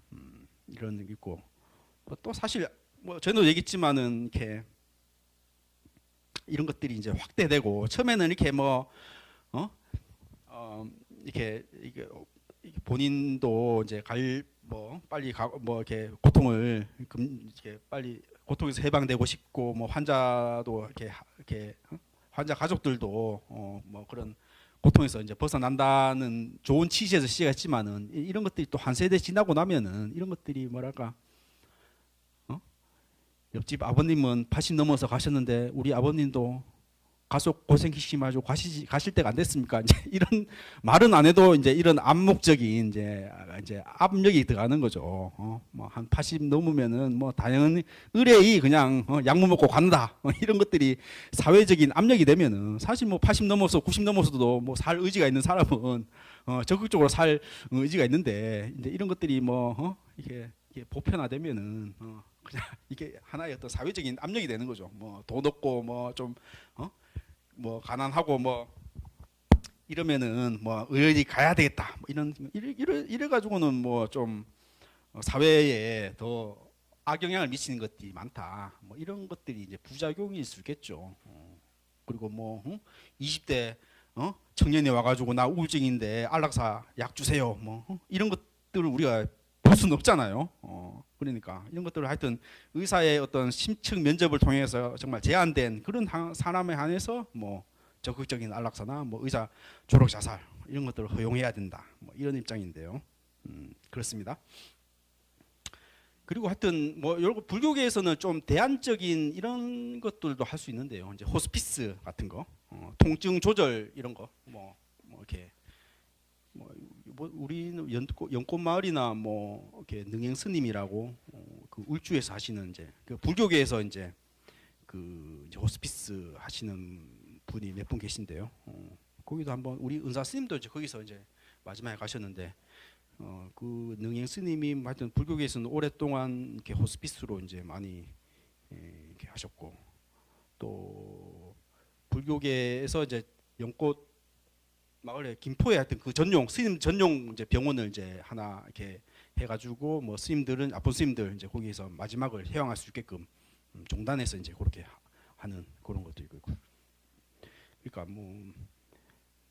이런 게 있고, 또 사실 뭐 저도 얘기했지만은 이렇게 이런 것들이 이제 확대되고, 처음에는 이렇게 뭐 이렇게 본인도 이제 빨리 뭐 이렇게 고통을 이렇게 빨리 고통에서 해방되고 싶고, 뭐 환자도 이렇게 환자 가족들도 뭐 그런 고통에서 이제 벗어난다는 좋은 취지에서 시작했지만은, 이런 것들이 또 한 세대 지나고 나면은 이런 것들이 뭐랄까, 옆집 아버님은 80 넘어서 가셨는데 우리 아버님도 가속 고생시키마시고 가실 때가 안 됐습니까? 이제 이런 말은 안 해도 이제 이런 암묵적인 이제 압력이 들어가는 거죠. 뭐 한 80 넘으면은 뭐 당연히 의뢰이 그냥 약물 먹고 간다, 이런 것들이 사회적인 압력이 되면은, 사실 뭐 80 넘어서 90 넘어서도 뭐 살 의지가 있는 사람은 적극적으로 살 의지가 있는데, 이제 이런 것들이 뭐 이게 보편화되면은 그냥 이게 하나의 어떤 사회적인 압력이 되는 거죠. 뭐 돈 없고 뭐 좀 뭐 가난하고 뭐 이러면은 뭐 의원이 가야 되겠다, 뭐 이래 가지고는 뭐 좀 사회에 더 악영향을 미치는 것들이 많다, 뭐 이런 것들이 이제 부작용일 수 있겠죠. 그리고 뭐 20대 청년이 와가지고 나 우울증인데 안락사 약 주세요, 뭐 이런 것들을 우리가 볼 수는 없잖아요. 그러니까 이런 것들을 하여튼 의사의 어떤 심층 면접을 통해서 정말 제한된 그런 사람에 한해서 뭐 적극적인 안락사나 뭐 의사 조력 자살 이런 것들을 허용해야 된다, 뭐 이런 입장인데요. 그렇습니다. 그리고 하여튼 뭐 불교계에서는 좀 대안적인 이런 것들도 할 수 있는데요. 이제 호스피스 같은 거, 통증 조절 이런 거, 뭐 이렇게 뭐 우리는 연꽃 마을이나 뭐 이렇게 능행 스님이라고 그 울주에서 하시는 이제 그 불교계에서 이제 그 이제 호스피스 하시는 분이 몇 분 계신데요. 거기도 한번 우리 은사 스님도 이제 거기서 이제 마지막에 가셨는데 그 능행 스님이 하여튼 불교계에서는 오랫동안 이렇게 호스피스로 이제 많이 이렇게 하셨고 또 불교계에서 이제 연꽃 마을에 김포에 하여튼 그 전용 스님 전용 이제 병원을 이제 하나 이렇게 해가지고 뭐 스님들은 아픈 스님들 이제 거기에서 마지막을 해양할 수 있게끔 종단에서 이제 그렇게 하는 그런 것도 있고 그러니까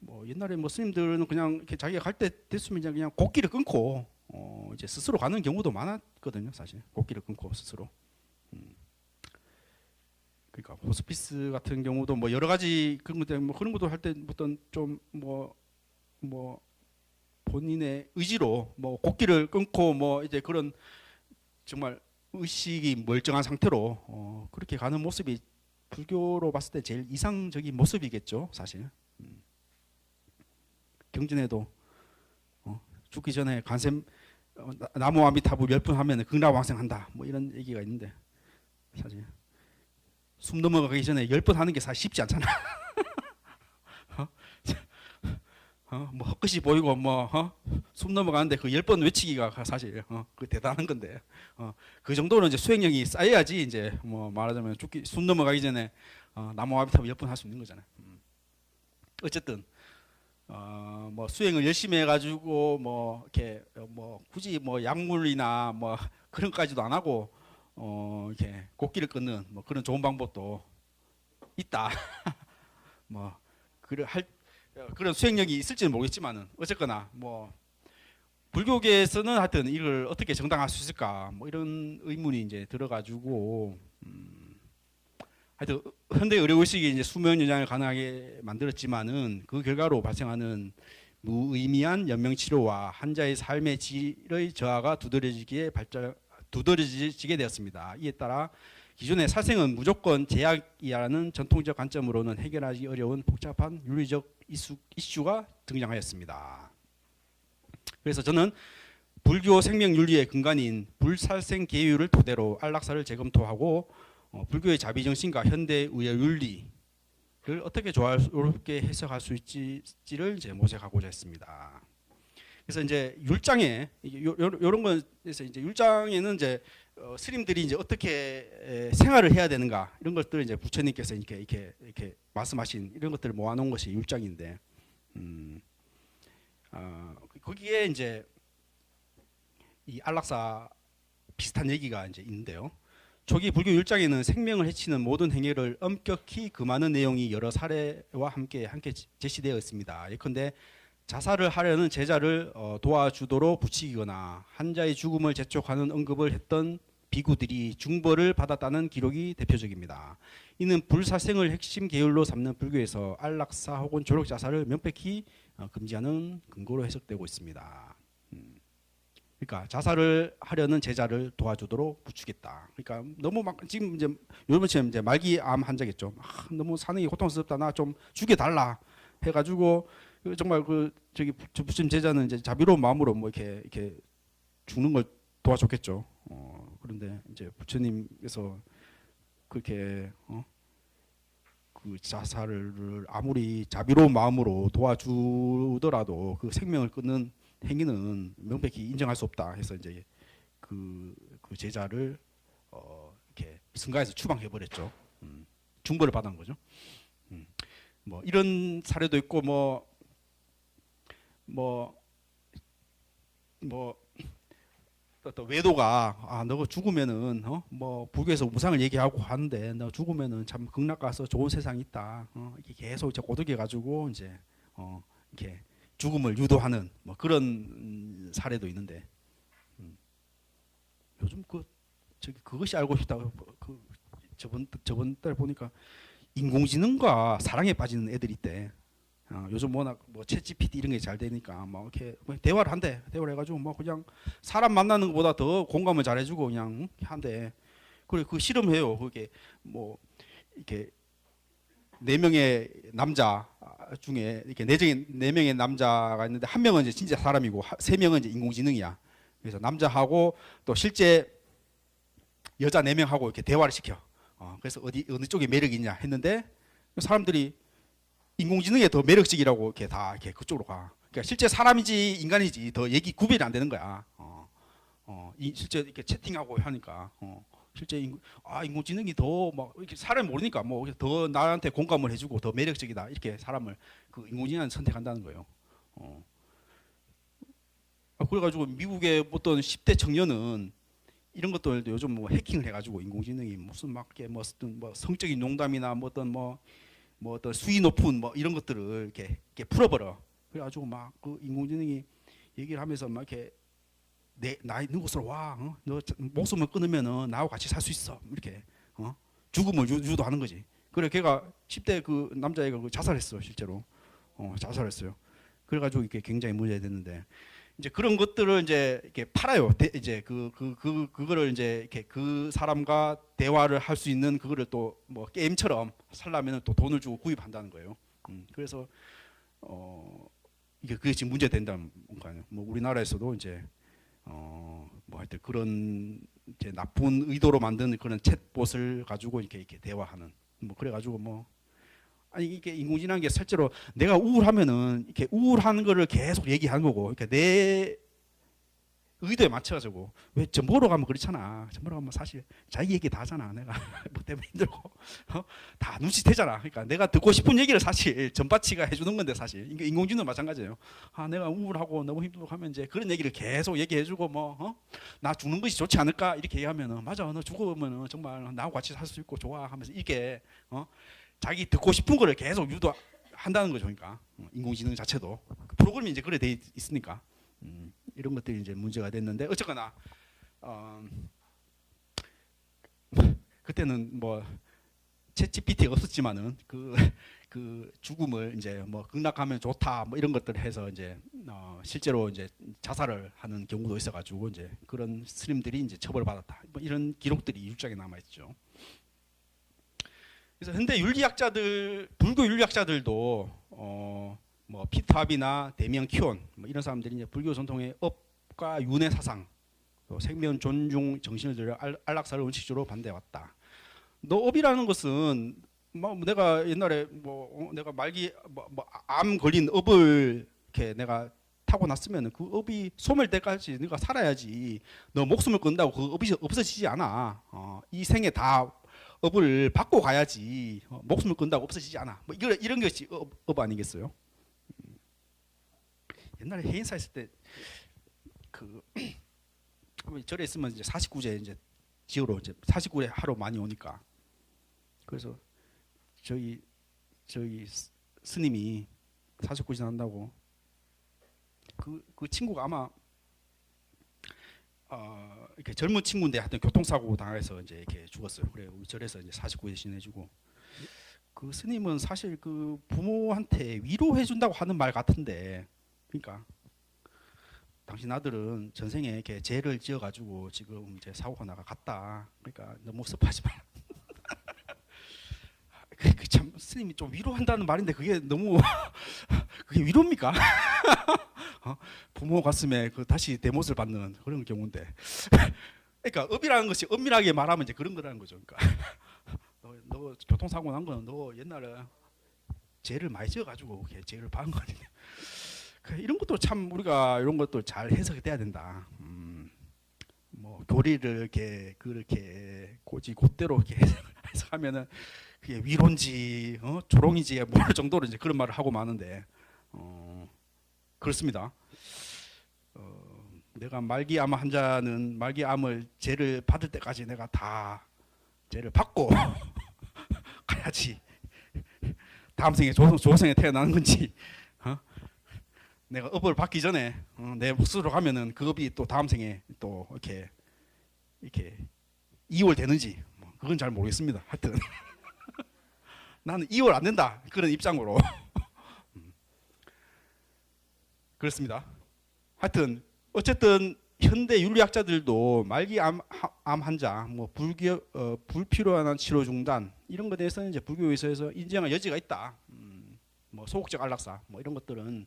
뭐 옛날에 뭐 스님들은 그냥 이렇게 자기가 갈 때 됐으면 그냥 곡기를 끊고 이제 스스로 가는 경우도 많았거든요. 사실 곡기를 끊고 스스로. 그러니까 호스피스 같은 경우도 뭐 여러 가지 그런 것들 뭐 그런 것도 할 때 어떤 좀 뭐 본인의 의지로 뭐 곡기를 끊고 뭐 이제 그런 정말 의식이 멀쩡한 상태로 그렇게 가는 모습이 불교로 봤을 때 제일 이상적인 모습이겠죠, 사실. 경전에도 죽기 전에 간셈 나무 아미타불 10번 하면 극락왕생한다 뭐 이런 얘기가 있는데 사실 숨 넘어가기 전에 10번 하는 게 사실 쉽지 않잖아. 뭐 헛것이 보이고 숨 넘어가는데 그 10번 외치기가 사실 그 대단한 건데 그 정도는 이제 수행력이 쌓여야지 이제 뭐 말하자면 숨 넘어가기 전에 나무 아미타불 10번 할 수 있는 거잖아요. 어쨌든 뭐 수행을 열심히 해가지고 뭐 이렇게 뭐 굳이 뭐 약물이나 뭐 그런 것까지도 안 하고 이렇게 곡기를 끊는 뭐 그런 좋은 방법도 있다. 뭐 그런 수행력이 있을지는 모르겠지만은 어쨌거나 뭐 불교계에서는 하여튼 이걸 어떻게 정당할 수 있을까 뭐 이런 의문이 이제 들어가지고 하여튼 현대 의료의식이 이제 수면 연장을 가능하게 만들었지만은 그 결과로 발생하는 무의미한 연명 치료와 환자의 삶의 질의 저하가 두드러지게 되었습니다. 이에 따라 기존의 살생은 무조건 제약이라는 전통적 관점으로는 해결하기 어려운 복잡한 윤리적 이슈가 등장하였습니다. 그래서 저는 불교 생명윤리의 근간인 불살생 계율을 토대로 안락사를 재검토하고 불교의 자비정신과 현대의 윤리를 어떻게 조화롭게 해석할 수 있지를 이제 모색하고자 했습니다. 그래서 이제 율장에 이런 건에서 이제 율장에는 이제 스님들이 이제 어떻게 생활을 해야 되는가 이런 것들을 이제 부처님께서 이렇게 말씀하신 이런 것들을 모아놓은 것이 율장인데 거기에 이제 이 안락사 비슷한 얘기가 이제 있는데요. 초기 불교 율장에는 생명을 해치는 모든 행위를 엄격히 금하는 내용이 여러 사례와 함께 제시되어 있습니다. 예컨대 자살을 하려는 제자를 도와주도록 부추기거나 환자의 죽음을 재촉하는 언급을 했던 비구들이 중벌을 받았다는 기록이 대표적입니다. 이는 불사생을 핵심 계율로 삼는 불교에서 안락사 혹은 조력 자살을 명백히 금지하는 근거로 해석되고 있습니다. 그러니까 자살을 하려는 제자를 도와주도록 부추겼다. 그러니까 너무 막 지금 이제 요즘처럼 이제 말기암 환자겠죠. 너무 사는 게 고통스럽다. 나 좀 죽여달라 해가지고 정말 저기 부처님 제자는 이제 자비로운 마음으로 뭐 이렇게 죽는 걸 도와줬겠죠. 그런데 이제 부처님께서 그렇게 그 자살을 아무리 자비로운 마음으로 도와주더라도 그 생명을 끊는 행위는 명백히 인정할 수 없다 해서 이제 그 제자를 이렇게 승가에서 추방해 버렸죠. 중벌을 받은 거죠. 뭐 이런 사례도 있고 또 외도가 너 죽으면은 뭐 불교에서 무상을 얘기하고 하는데 너 죽으면은 참 극락 가서 좋은 세상이 있다. 이렇게 계속 이제 꼬드겨 가지고 이제 이렇게 죽음을 유도하는 뭐 그런 사례도 있는데 요즘 그것이 알고 싶다고 저번 달 보니까 인공지능과 사랑에 빠지는 애들이 있대. 요즘 워낙 뭐 챗GPT 이런 게 잘 되니까 막 이렇게 대화를 한대. 대화를 해가지고 뭐 그냥 사람 만나는 것보다 더 공감을 잘해주고 그냥 한대. 그래 그 실험해요. 그게 뭐 이렇게 4명의 남자 중에 이렇게 내적인 4명의 남자가 있는데 1명은 이제 진짜 사람이고 3명은 이제 인공지능이야. 그래서 남자하고 또 실제 여자 4명하고 이렇게 대화를 시켜. 그래서 어느 쪽에 매력이 있냐 했는데 사람들이 인공지능에 더 매력적이라고 이렇게 다 이렇게 그쪽으로 가. 그러니까 실제 사람인지 인간인지 더 얘기 구별이 안 되는 거야. 실제 이렇게 채팅하고 하니까 실제 인공지능이 더 막 이렇게 사람이 모르니까 뭐 더 나한테 공감을 해주고 더 매력적이다 이렇게 사람을 그 인공지능을 선택한다는 거예요. 그래가지고 미국의 어떤 10대 청년은 이런 것들도 요즘 뭐 해킹을 해가지고 인공지능이 무슨 막 이렇게 뭐 성적인 농담이나 뭐 어떤 수위 높은 뭐 이런 것들을 이렇게 풀어버려. 그래가지고 막 그 인공지능이 얘기를 하면서 막 이렇게 나 있는 곳으로 와. 너 목숨을 끊으면은 나하고 같이 살 수 있어. 이렇게 죽음을 유도하는 거지. 그래 걔가 10대 그 남자애가 자살했어 실제로. 자살했어요. 그래가지고 이렇게 굉장히 문제가 됐는데 이제 그런 것들을 이제 이렇게 팔아요. 이제 그거를 이제 이렇게 그 사람과 대화를 할 수 있는 그거를 또 뭐 게임처럼 살려면은 또 돈을 주고 구입한다는 거예요. 그래서 이게 그게 지금 문제 된다는 건가요. 뭐 우리나라에서도 이제 뭐 하여튼 그런 이제 나쁜 의도로 만든 그런 챗봇을 가지고 이렇게 대화하는 뭐 그래가지고 뭐 아니 이게 인공지능한 게 실제로 내가 우울하면은 이렇게 우울한 거를 계속 얘기하는 거고, 그러니까 내 의도에 맞춰가지고 왜 전보로 가면 그렇잖아. 전보로 가면 사실 자기 얘기 다 하잖아. 내가 뭐 때문에 힘들고 다 눈치채잖아. 그러니까 내가 듣고 싶은 얘기를 사실 전파치가 해주는 건데 사실 인공지능 마찬가지예요. 내가 우울하고 너무 힘들고 하면 이제 그런 얘기를 계속 얘기해주고 뭐 나 죽는 것이 좋지 않을까 이렇게 얘기하면은 맞아. 너 죽으면은 정말 나하고 같이 살 수 있고 좋아 하면서 이게 자기 듣고 싶은 거를 계속 유도한다는 거죠. 그러니까 인공지능 자체도 그 프로그램이 이제 그래 돼 있으니까 이런 것들이 이제 문제가 됐는데 어쨌거나 그때는 뭐 챗GPT가 없었지만은 그 죽음을 이제 뭐 극락하면 좋다 뭐 이런 것들을 해서 이제 실제로 이제 자살을 하는 경우도 있어가지고 이제 그런 스님들이 이제 처벌을 받았다 뭐 이런 기록들이 율작에 남아 있죠. 그래서 현대 윤리학자들, 불교 윤리학자들도 뭐 피타비나 데미안 키온 뭐 이런 사람들이 이제 불교 전통의 업과 윤회 사상, 또 생명 존중 정신을 들여 안락사를 원칙적으로 반대해 왔다. 너 업이라는 것은 뭐 내가 옛날에 뭐 내가 말기 암 걸린 업을 이렇게 내가 타고 났으면 그 업이 소멸 때까지 네가 살아야지. 너 목숨을 끊는다고 그 업이 없어지지 않아. 이 생에 다 업을 받고 가야지. 목숨을 끊는다고 없어지지 않아. 뭐 이런 것이 업 아니겠어요? 옛날에 해인사 있을 때 그 절에 있으면 이제 49제 이제 지으러 이제 49제 하러 많이 오니까 그래서 저희 스님이 49제 한다고 그 친구가 아마 이렇게 젊은 친구인데 하여튼 교통사고 당해서 이제 이렇게 죽었어요. 그래 우리 절에서 이제 49제 지내주고 그 스님은 사실 그 부모한테 위로해 준다고 하는 말 같은데 그러니까 당신 아들은 전생에 이렇게 죄를 지어가지고 지금 이제 사고가 나갔다. 그러니까 너무 섭하지 마라. 참 스님이 좀 위로한다는 말인데 그게 너무 그게 위로입니까? 부모 가슴에 그 다시 대못을 받는 그런 경우인데. 그러니까 업이라는 것이 엄밀하게 말하면 이제 그런 거라는 거죠. 그러니까 너 교통사고 난 거는 너 옛날에 죄를 많이 지어가지고 죄를 받은 거 아니냐. 이런 것도 참 우리가 이런 것도 잘 해석이 돼야 된다. 뭐 교리를 이렇게 그렇게 곧대로 이렇게 해석하면은 그게 위로인지 조롱인지 모를 정도로 이제 그런 말을 하고 마는데 그렇습니다. 내가 말기암 환자는 말기암을 죄를 받을 때까지 내가 다 죄를 받고 가야지. 다음 생에 조생에 태어나는 건지. 내가 업을 받기 전에 내 몫으로 가면은 그 업이 또 다음 생에 또 이렇게 이월 되는지 뭐 그건 잘 모르겠습니다. 하여튼 나는 이월 안 된다 그런 입장으로 그렇습니다. 하여튼 어쨌든 현대 윤리학자들도 말기암 환자, 뭐 불필요한 치료 중단 이런 것에 대해서는 이제 불교에서 인정할 여지가 있다. 뭐 소극적 안락사 뭐 이런 것들은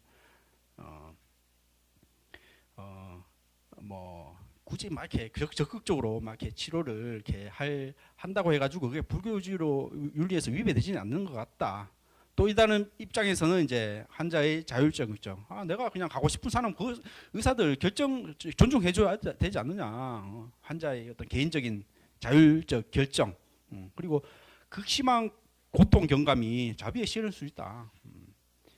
뭐 굳이 막 이렇게 적극적으로 막 이렇게 치료를 이렇게 한다고 해가지고 그게 불교주의로 윤리에서 위배되지는 않는 것 같다. 또 이다른 입장에서는 이제 환자의 자율적 결정. 내가 그냥 가고 싶은 사람 그 의사들 결정 존중해줘야 되지 않느냐. 환자의 어떤 개인적인 자율적 결정. 그리고 극심한 고통 경감이 자비에 실을 수 있다.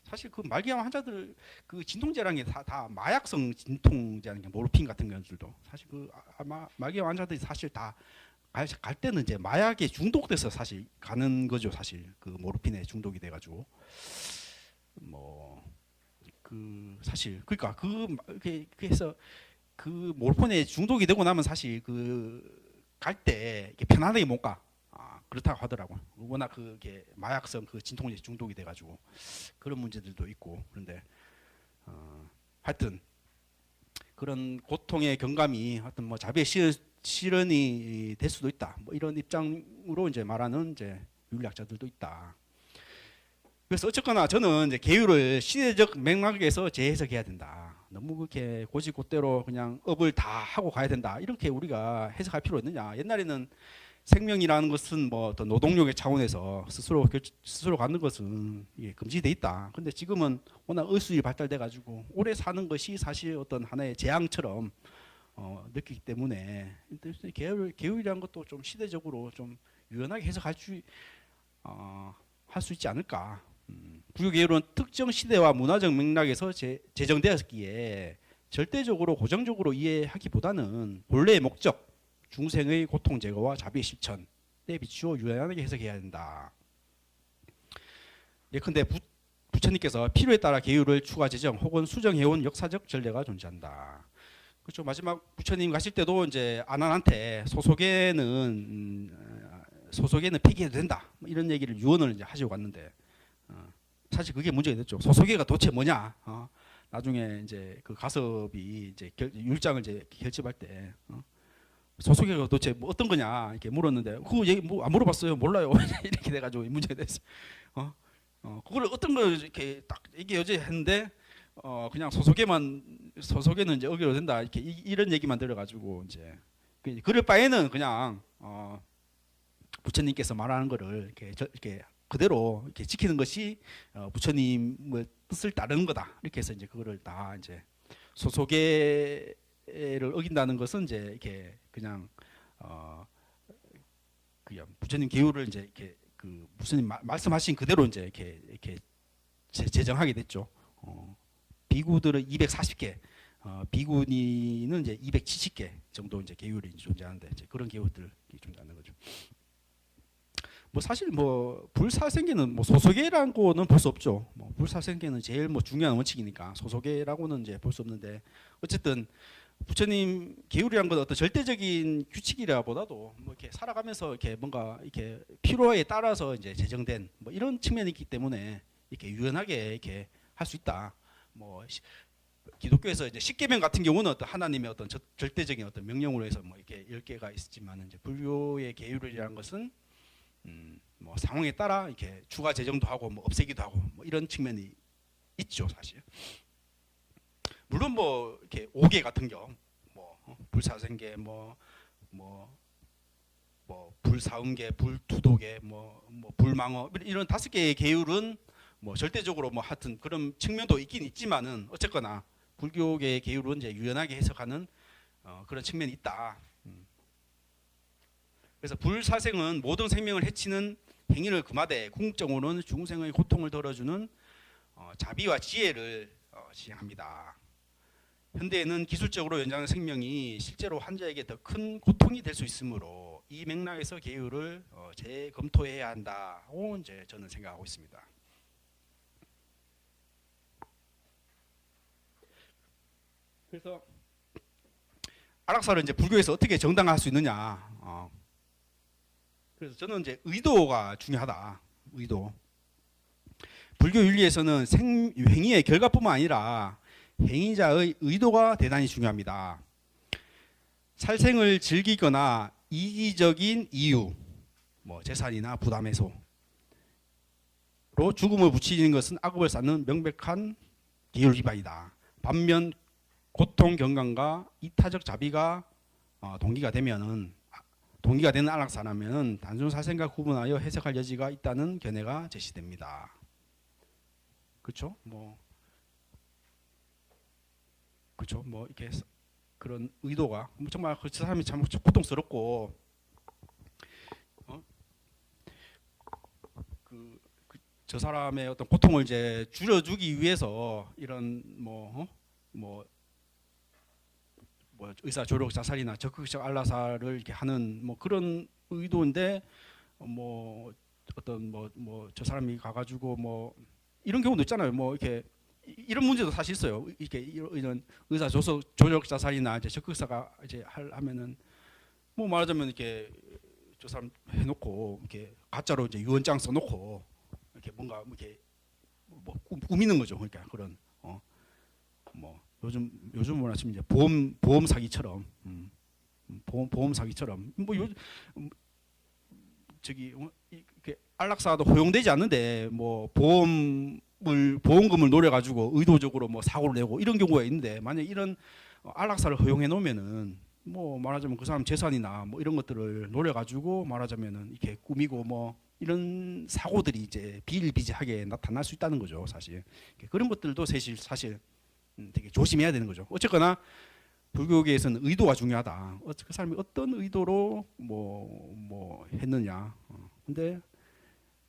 사실 그 말기암 환자들 그 진통제라는 게 다 마약성 진통제라는 게 모르핀 같은 것들도 사실 그 말기암 환자들이 사실 다 갈 때는 이제 마약에 중독돼서 사실 가는 거죠. 사실 그 모르핀에 중독이 돼가지고 뭐 그 사실 그러니까 그렇게 해서 그 모르핀에 중독이 되고 나면 사실 그 갈 때 편안하게 못 가. 그렇다고 하더라고요. 워낙 그게 마약성 그 진통제 중독이 돼가지고 그런 문제들도 있고 그런데 하여튼 그런 고통의 경감이 하여튼 뭐 자비의 실현이 될 수도 있다. 뭐 이런 입장으로 이제 말하는 이제 윤리학자들도 있다. 그래서 어쨌거나 저는 이제 계율을 시대적 맥락에서 재해석해야 된다. 너무 그렇게 고지고대로 그냥 업을 다 하고 가야 된다. 이렇게 우리가 해석할 필요 있느냐? 옛날에는 생명이라는 것은 뭐 어떤 노동력의 차원에서 스스로 갖는 것은 이게 금지돼 있다. 근데 지금은 워낙 의술이 발달돼 가지고 오래 사는 것이 사실 어떤 하나의 재앙처럼 느끼기 때문에 계율이라는 것도 좀 시대적으로 좀 유연하게 해석할 할 수 있지 않을까. 불교 계율은 특정 시대와 문화적 맥락에서 제정되었기에 절대적으로 고정적으로 이해하기보다는 본래의 목적 중생의 고통 제거와 자비의 실천에 비추어 유연하게 해석해야 된다. 예컨대 부처님께서 필요에 따라 계율을 추가 제정 혹은 수정해온 역사적 전례가 존재한다. 그렇죠. 마지막 부처님 가실 때도 이제 아난한테 소속에는 폐기해도 된다. 이런 얘기를 유언을 이제 하시고 갔는데 사실 그게 문제가 됐죠. 소속회가 도대체 뭐냐? 나중에 이제 그 가섭이 이제 율장을 이제 결집할 때. 소속회가 도대체 뭐 어떤 거냐 이렇게 물었는데 그 얘기 뭐 안 물어봤어요. 몰라요. 이렇게 돼가지고 문제가 됐어. 그걸 어떤 걸 이렇게 딱 얘기하지 했는데 그냥 소속회는 이제 어기로 된다 이렇게 이런 얘기만 들어가지고 이제 그럴 바에는 그냥 부처님께서 말하는 거를 이렇게 그대로 이렇게 지키는 것이 부처님의 뜻을 따르는 거다 이렇게 해서 이제 그거를 다 이제 소속회 를 어긴다는 것은 이제 이렇게 그냥 부처님 계율을 이제 이렇게 그 부처님 말씀하신 그대로 이제 이렇게 제정하게 됐죠. 비구들은 240개, 비구니는 이제 270개 정도 이제 계율이 존재하는데 이제 그런 계율들이 존재하는 거죠. 뭐 사실 뭐 불사생계는 뭐 소속계라는 거는 볼 수 없죠. 뭐 불사생계는 제일 뭐 중요한 원칙이니까 소속계라고는 이제 볼 수 없는데 어쨌든. 부처님 계율이란 건 어떤 절대적인 규칙이라보다도 뭐 이렇게 살아가면서 이렇게 뭔가 이렇게 필요에 따라서 이제 제정된 뭐 이런 측면이 있기 때문에 이렇게 유연하게 이렇게 할 수 있다. 뭐 기독교에서 이제 십계명 같은 경우는 어떤 하나님의 어떤 절대적인 어떤 명령으로 해서 뭐 이렇게 10개가 있었지만 이제 불교의 계율이라는 것은 뭐 상황에 따라 이렇게 추가 제정도 하고 뭐 없애기도 하고 뭐 이런 측면이 있죠, 사실. 물론 뭐 이렇게 5개 같은 경우 뭐 불사생계 뭐 불사음계, 불투도계, 뭐 불망어 이런 5개의 계율은 뭐 절대적으로 뭐 하여튼 그런 측면도 있긴 있지만은 어쨌거나 불교계의 계율은 이제 유연하게 해석하는 그런 측면이 있다. 그래서 불사생은 모든 생명을 해치는 행위를 금하되 궁극적으로는 중생의 고통을 덜어주는 자비와 지혜를 지향합니다. 현대에는 기술적으로 연장한 생명이 실제로 환자에게 더 큰 고통이 될 수 있으므로 이 맥락에서 계율을 재검토해야 한다고 이제 저는 생각하고 있습니다. 그래서 안락사를 이제 불교에서 어떻게 정당화할 수 있느냐. 그래서 저는 이제 의도가 중요하다. 의도. 불교 윤리에서는 행위의 결과뿐만 아니라 행위자의 의도가 대단히 중요합니다. 살생을 즐기거나 이기적인 이유, 뭐 재산이나 부담 해소로 죽음을 붙이는 것은 악업을 쌓는 명백한 계율 위반이다. 반면 고통 경감과 이타적 자비가 동기가 되면은 동기가 되는 안락사라면은 단순 살생과 구분하여 해석할 여지가 있다는 견해가 제시됩니다. 그렇죠? 그렇죠? 이렇게 그런 의도가 정말 그 사람이 참 고통스럽고 저 사람의 어떤 고통을 이제 줄여주기 위해서 이런 의사 조력 자살이나 적극적 안락사를 이렇게 하는 그런 의도인데 어떤 저 사람이 가가지고 이런 경우도 있잖아요. 이렇게 이런 문제도 사실 있어요. 이렇게 이런 의사 조력 자살이나 이제 적극사가 이제 하면은 말하자면 이렇게 저 사람 해놓고 이렇게 가짜로 이제 유언장 써놓고 이렇게 뭔가 이렇게 꾸미는 거죠. 그러니까 그런 요즘 뭐라 치면 이제 보험 사기처럼 보험 사기처럼 저기 이렇게 안락사도 허용되지 않는데 보험금을 노려 가지고 의도적으로 사고를 내고 이런 경우가 있는데 만약 이런 안락사를 허용해 놓으면은 말하자면 그 사람 재산이나 이런 것들을 노려 가지고 말하자면은 이렇게 꾸미고 이런 사고들이 이제 비일비재하게 나타날 수 있다는 거죠. 사실 그런 것들도 사실 되게 조심해야 되는 거죠. 어쨌거나 불교계에서는 의도가 중요하다. 그 사람이 어떤 의도로 했느냐. 근데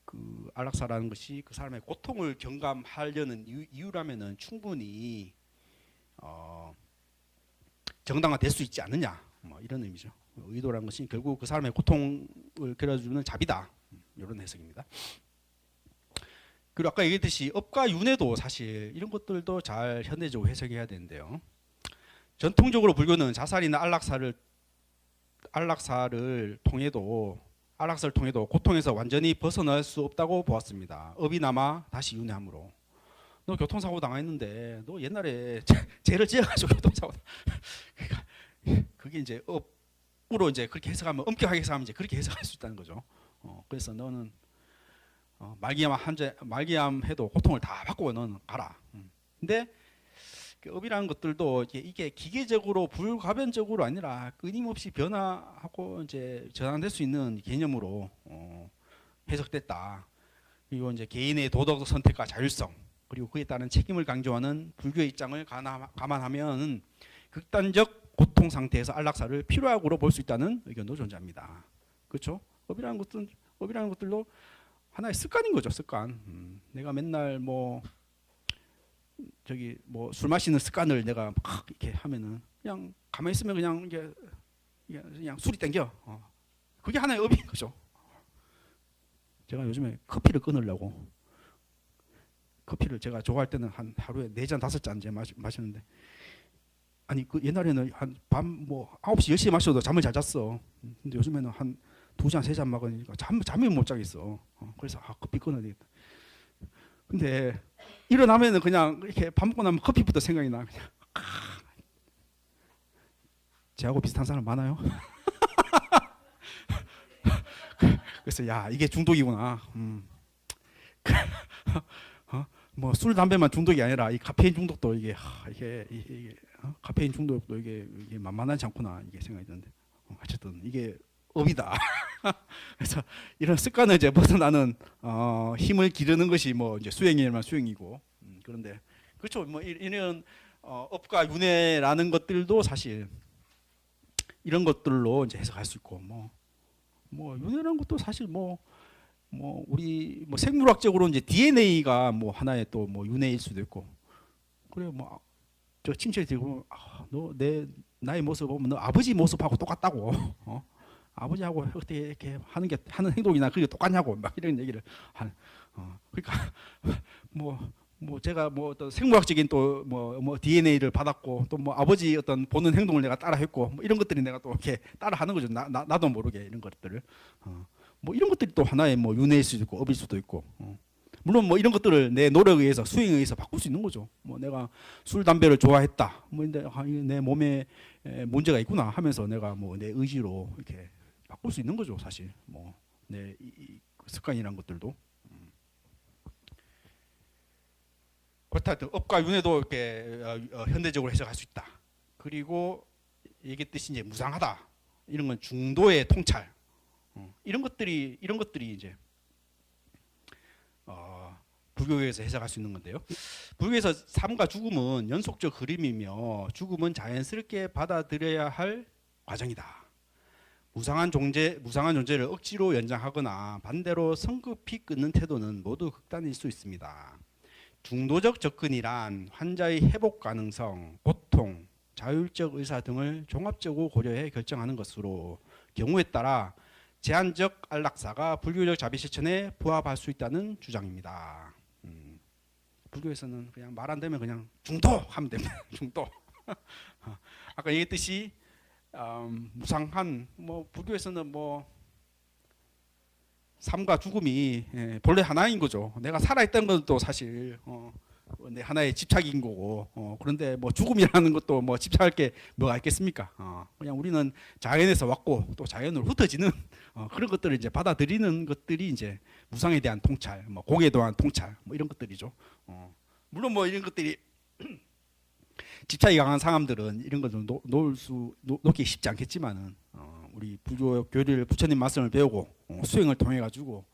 그 안락사라는 것이 그 사람의 고통을 경감하려는 이유라면은 충분히 정당화될 수 있지 않느냐. 이런 의미죠. 의도라는 것이 결국 그 사람의 고통을 결여주는 자비다. 이런 해석입니다. 그리고 아까 얘기했듯이 업과 윤회도 사실 이런 것들도 잘 현대적으로 해석해야 되는데요. 전통적으로 불교는 자살이나 안락사를 통해도 고통에서 완전히 벗어날 수 없다고 보았습니다. 업이 남아 다시 윤회함으로. 너 교통사고 당했는데 너 옛날에 죄를 지어가지고 교통사고 그러니까 그게 이제 업으로 이제 그렇게 해석하면 엄격하게 해석하면 이제 그렇게 해석할 수 있다는 거죠. 그래서 너는 말기암 해도 고통을 다 받고 너는 가라. 근데 업이라는 것들도 이게 기계적으로 불가변적으로 아니라 끊임없이 변화하고 이제 전환될 수 있는 개념으로 해석됐다. 그리고 이제 개인의 도덕적 선택과 자율성 그리고 그에 따른 책임을 강조하는 불교의 입장을 감안하면 극단적 고통 상태에서 안락사를 필요하고로 볼 수 있다는 의견도 존재합니다. 그렇죠? 업이라는 것들도 하나의 습관인 거죠. 습관. 내가 맨날 술 마시는 습관을 내가 막 이렇게 하면은 그냥 가만히 있으면 그냥 술이 땡겨. 그게 하나의 업인 거죠. 제가 요즘에 커피를 끊으려고 커피를 제가 좋아할 때는 한 하루에 4잔 5잔 이제 마시는데 아니 그 옛날에는 한 밤 9시 10시에 마셔도 잠을 잘 잤어. 근데 요즘에는 한 2잔 3잔 먹으니까 잠이 못 자겠어. 그래서 커피 끊어야 되겠다. 근데 일어나면은 그냥 이렇게 밥 먹고 나면 커피부터 생각이 나. 그냥 저하고 비슷한 사람 많아요? 그래서 야 이게 중독이구나. 술 담배만 중독이 아니라 이 카페인 중독도 이게 카페인 중독도 이게 만만하지 않구나 이게 생각이 드는데 어쨌든 이게 업이다. 그래서 이런 습관을 이제 벗어나는 힘을 기르는 것이 이제 수행이면 수행이고 그런데 그렇죠. 이런 업과 윤회라는 것들도 사실 이런 것들로 이제 해석할 수 있고 윤회라는 것도 사실 우리 생물학적으로 이제 DNA가 하나의 또 윤회일 수도 있고 그래 저 친척이 들고 너 나의 모습 보면 너 아버지 모습하고 똑같다고. 아버지하고 어떻게 이렇게 하는 행동이나 그게 똑같냐고 막 이런 얘기를 하는. 그러니까 제가 어떤 생물학적인 또 DNA를 받았고 또 아버지 어떤 보는 행동을 내가 따라했고 이런 것들이 내가 또 이렇게 따라하는 거죠. 나도 모르게 이런 것들을. 이런 것들이 또 하나의 윤회일 수도 있고 업일 수도 있고. 물론 이런 것들을 내 노력에 의해서 수행에 의해서 바꿀 수 있는 거죠. 내가 술 담배를 좋아했다. 근데 내 몸에 문제가 있구나 하면서 내가 내 의지로 이렇게 바꿀 수 있는 거죠. 사실 내 습관이란 것들도. 그렇다 업과 윤회도 이렇게 현대적으로 해석할 수 있다. 그리고 얘기했듯이 이제 무상하다. 이런 건 중도의 통찰. 이런 것들이 이제 불교에서 해석할 수 있는 건데요. 불교에서 삶과 죽음은 연속적 흐름이며 죽음은 자연스럽게 받아들여야 할 과정이다. 무상한 존재를 억지로 연장하거나 반대로 성급히 끊는 태도는 모두 극단일 수 있습니다. 중도적 접근이란 환자의 회복 가능성, 고통, 자율적 의사 등을 종합적으로 고려해 결정하는 것으로 경우에 따라 제한적 안락사가 불교적 자비실천에 부합할 수 있다는 주장입니다. 불교에서는 그냥 말 안 되면 그냥 중도 하면 됩니다. 중도. 아까 얘기했듯이 무상한 뭐 불교에서는 뭐 삶과 죽음이 본래 하나인 거죠. 내가 살아있다는 것도 사실 내 하나의 집착인 거고 그런데 뭐 죽음이라는 것도 뭐 집착할 게 뭐가 있겠습니까? 그냥 우리는 자연에서 왔고 또 자연으로 흩어지는 그런 것들을 이제 받아들이는 것들이 이제 무상에 대한 통찰, 뭐 공에 대한 통찰, 뭐 이런 것들이죠. 물론 뭐 이런 것들이 집착이 강한 사람들은 이런 것을 놓기 쉽지 않겠지만은 우리 불교 교리를 부처님 말씀을 배우고 수행을 통해 가지고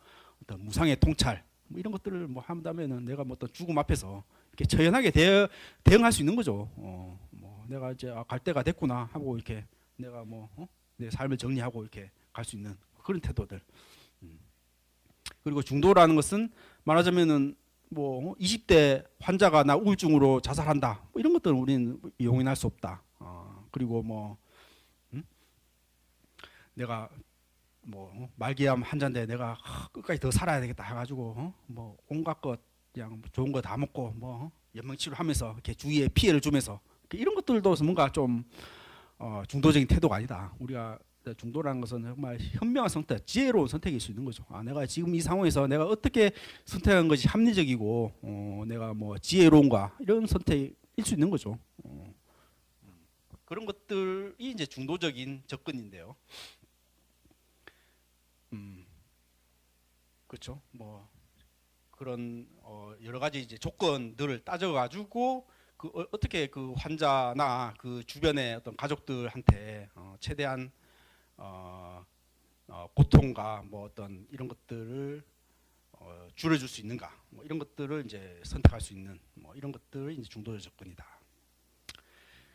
어떤 무상의 통찰 뭐 이런 것들을 뭐 한다면은 내가 뭐 어떤 죽음 앞에서 이렇게 처연하게 대응할 수 있는 거죠. 뭐 내가 이제 갈 때가 됐구나 하고 이렇게 내가 뭐 내 삶을 정리하고 이렇게 갈 수 있는 그런 태도들. 그리고 중도라는 것은 말하자면은 뭐 20대 환자가 나 우울증으로 자살한다 뭐 이런 것들은 우리는 용인할 수 없다. 그리고 뭐 내가 뭐 말기암 환자인데 내가 끝까지 더 살아야 되겠다 해가지고 뭐 온갖 것 그냥 좋은 거 다 먹고 뭐 연명치료하면서 이렇게 주위에 피해를 주면서 이런 것들도 뭔가 좀 중도적인 태도가 아니다. 우리가 중도라는 것은 정말 현명한 선택, 지혜로운 선택일 수 있는 거죠. 내가 지금 이 상황에서 내가 어떻게 선택한 것이 합리적이고 내가 뭐 지혜로운가 이런 선택일 수 있는 거죠. 그런 것들이 이제 중도적인 접근인데요. 그렇죠. 뭐 그런 여러 가지 이제 조건들을 따져가지고 어떻게 그 환자나 그 주변의 어떤 가족들한테 최대한 고통과 뭐 어떤 이런 것들을 줄여줄 수 있는가, 뭐 이런 것들을 이제 선택할 수 있는 뭐 이런 것들이 이제 중도적 접근이다.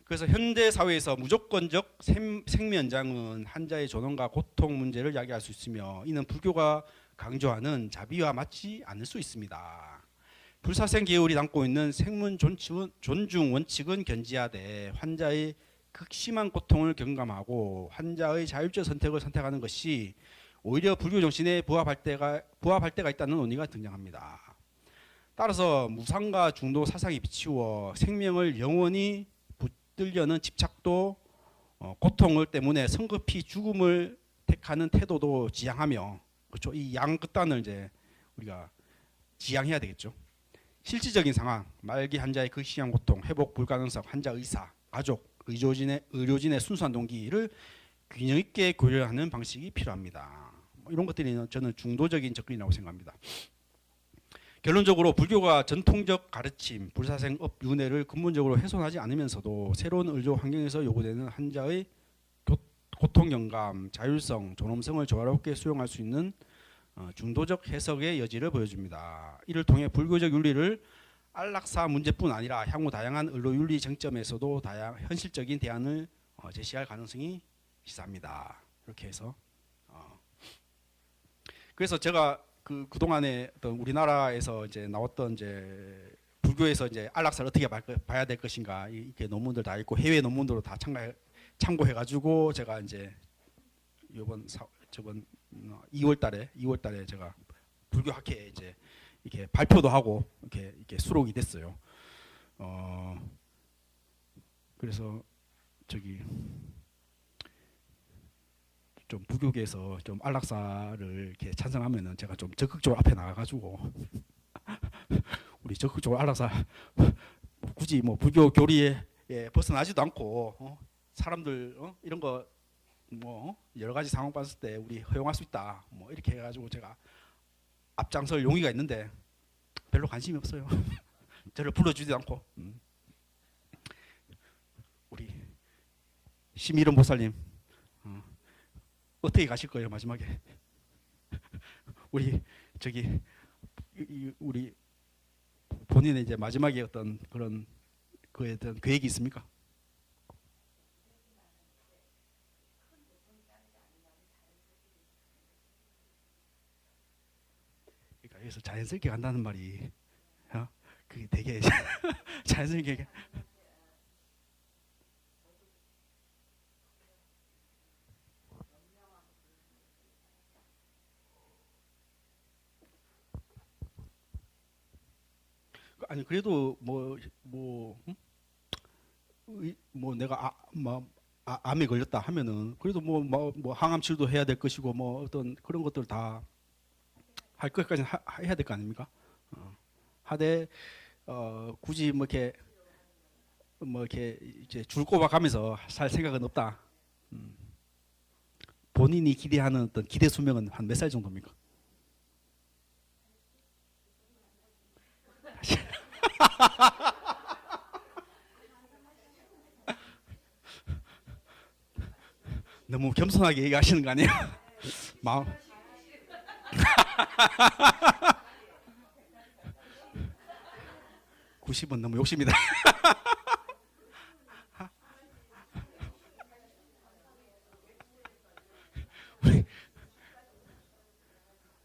그래서 현대 사회에서 무조건적 생명 연장은 환자의 존엄과 고통 문제를 야기할 수 있으며 이는 불교가 강조하는 자비와 맞지 않을 수 있습니다. 불사생 계율이 담고 있는 생문 존중 원칙은 견지하되 환자의 극심한 고통을 경감하고 환자의 자율적 선택을 선택하는 것이 오히려 불교 정신에 부합할 때가 있다는 논의가 등장합니다. 따라서 무상과 중도 사상이 비치워 생명을 영원히 붙들려는 집착도 고통을 때문에 성급히 죽음을 택하는 태도도 지양하며 그렇죠. 이 양극단을 이제 우리가 지양해야 되겠죠. 실질적인 상황, 말기 환자의 극심한 고통, 회복 불가능성, 환자 의사, 가족, 의료진의 순수한 동기를 균형 있게 고려하는 방식이 필요합니다. 이런 것들이 저는 중도적인 접근이라고 생각합니다. 결론적으로 불교가 전통적 가르침, 불사생업 윤회를 근본적으로 훼손하지 않으면서도 새로운 의료 환경에서 요구되는 환자의 고통 경감, 자율성, 존엄성을 조화롭게 수용할 수 있는 중도적 해석의 여지를 보여줍니다. 이를 통해 불교적 윤리를 안락사 문제뿐 아니라 향후 다양한 의료 윤리 쟁점에서도 현실적인 대안을 제시할 가능성이 시사합니다. 이렇게 해서 그래서 제가 그동안에 어떤 우리나라에서 이제 나왔던 이제 불교에서 이제 안락사를 어떻게 봐야 될 것인가 이렇게 논문들 다 있고 해외 논문들도 다 참고해가지고 제가 이제 저번 2월달에 제가 불교학회에 이제 이렇게 발표도 하고 이렇게 수록이 됐어요. 그래서 좀 불교계에서 좀 안락사를 이렇게 찬성하면은 제가 좀 적극적으로 앞에 나가가지고 우리 적극적으로 안락사 굳이 뭐 불교 교리에 벗어나지도 않고 사람들 이런 거 뭐 여러 가지 상황 봤을 때 우리 허용할 수 있다 뭐 이렇게 해가지고 제가 앞장설 용의가 있는데 별로 관심이 없어요. 저를 불러주지도 않고 우리 심일원 보살님 어떻게 가실 거예요 마지막에? 우리 저기 우리 본인의 이제 마지막에 어떤 그런 그에 대한 계획이 있습니까? 그러니까 여기서 자연스럽게 간다는 말이 그게 되게 자연스럽게 아니 그래도 뭐 내가 암에 걸렸다 하면은 그래도 뭐 항암 치료도 해야 될 것이고 뭐 어떤 그런 것들 다 할 것까지는 해야 될 거 아닙니까? 하되 굳이 뭐 이렇게 이제 줄 꼽아가면서 살 생각은 없다. 본인이 기대하는 어떤 기대 수명은 한 몇 살 정도입니까? 너무 겸손하게 얘기하시는 거 아니에요? 마음. 90은 너무 욕심이다.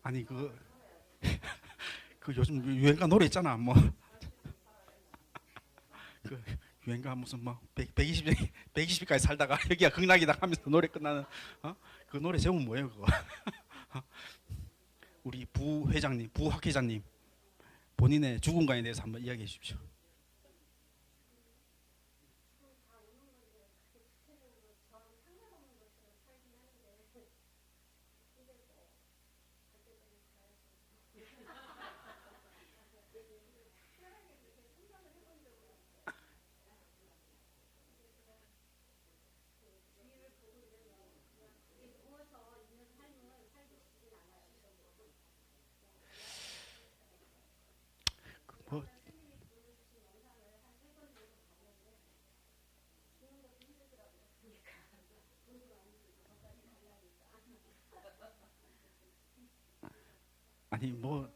아니 그 요즘 유행가 노래 있잖아 뭐 그 유행가 무슨 뭐 120까지 살다가 여기가 극락이다 하면서 노래 끝나는 그 노래 제목 뭐예요 그거? 우리 부 회장님, 부학 회장님 본인의 죽음관에 대해서 한번 이야기해 주십시오. 뭐 아니 뭐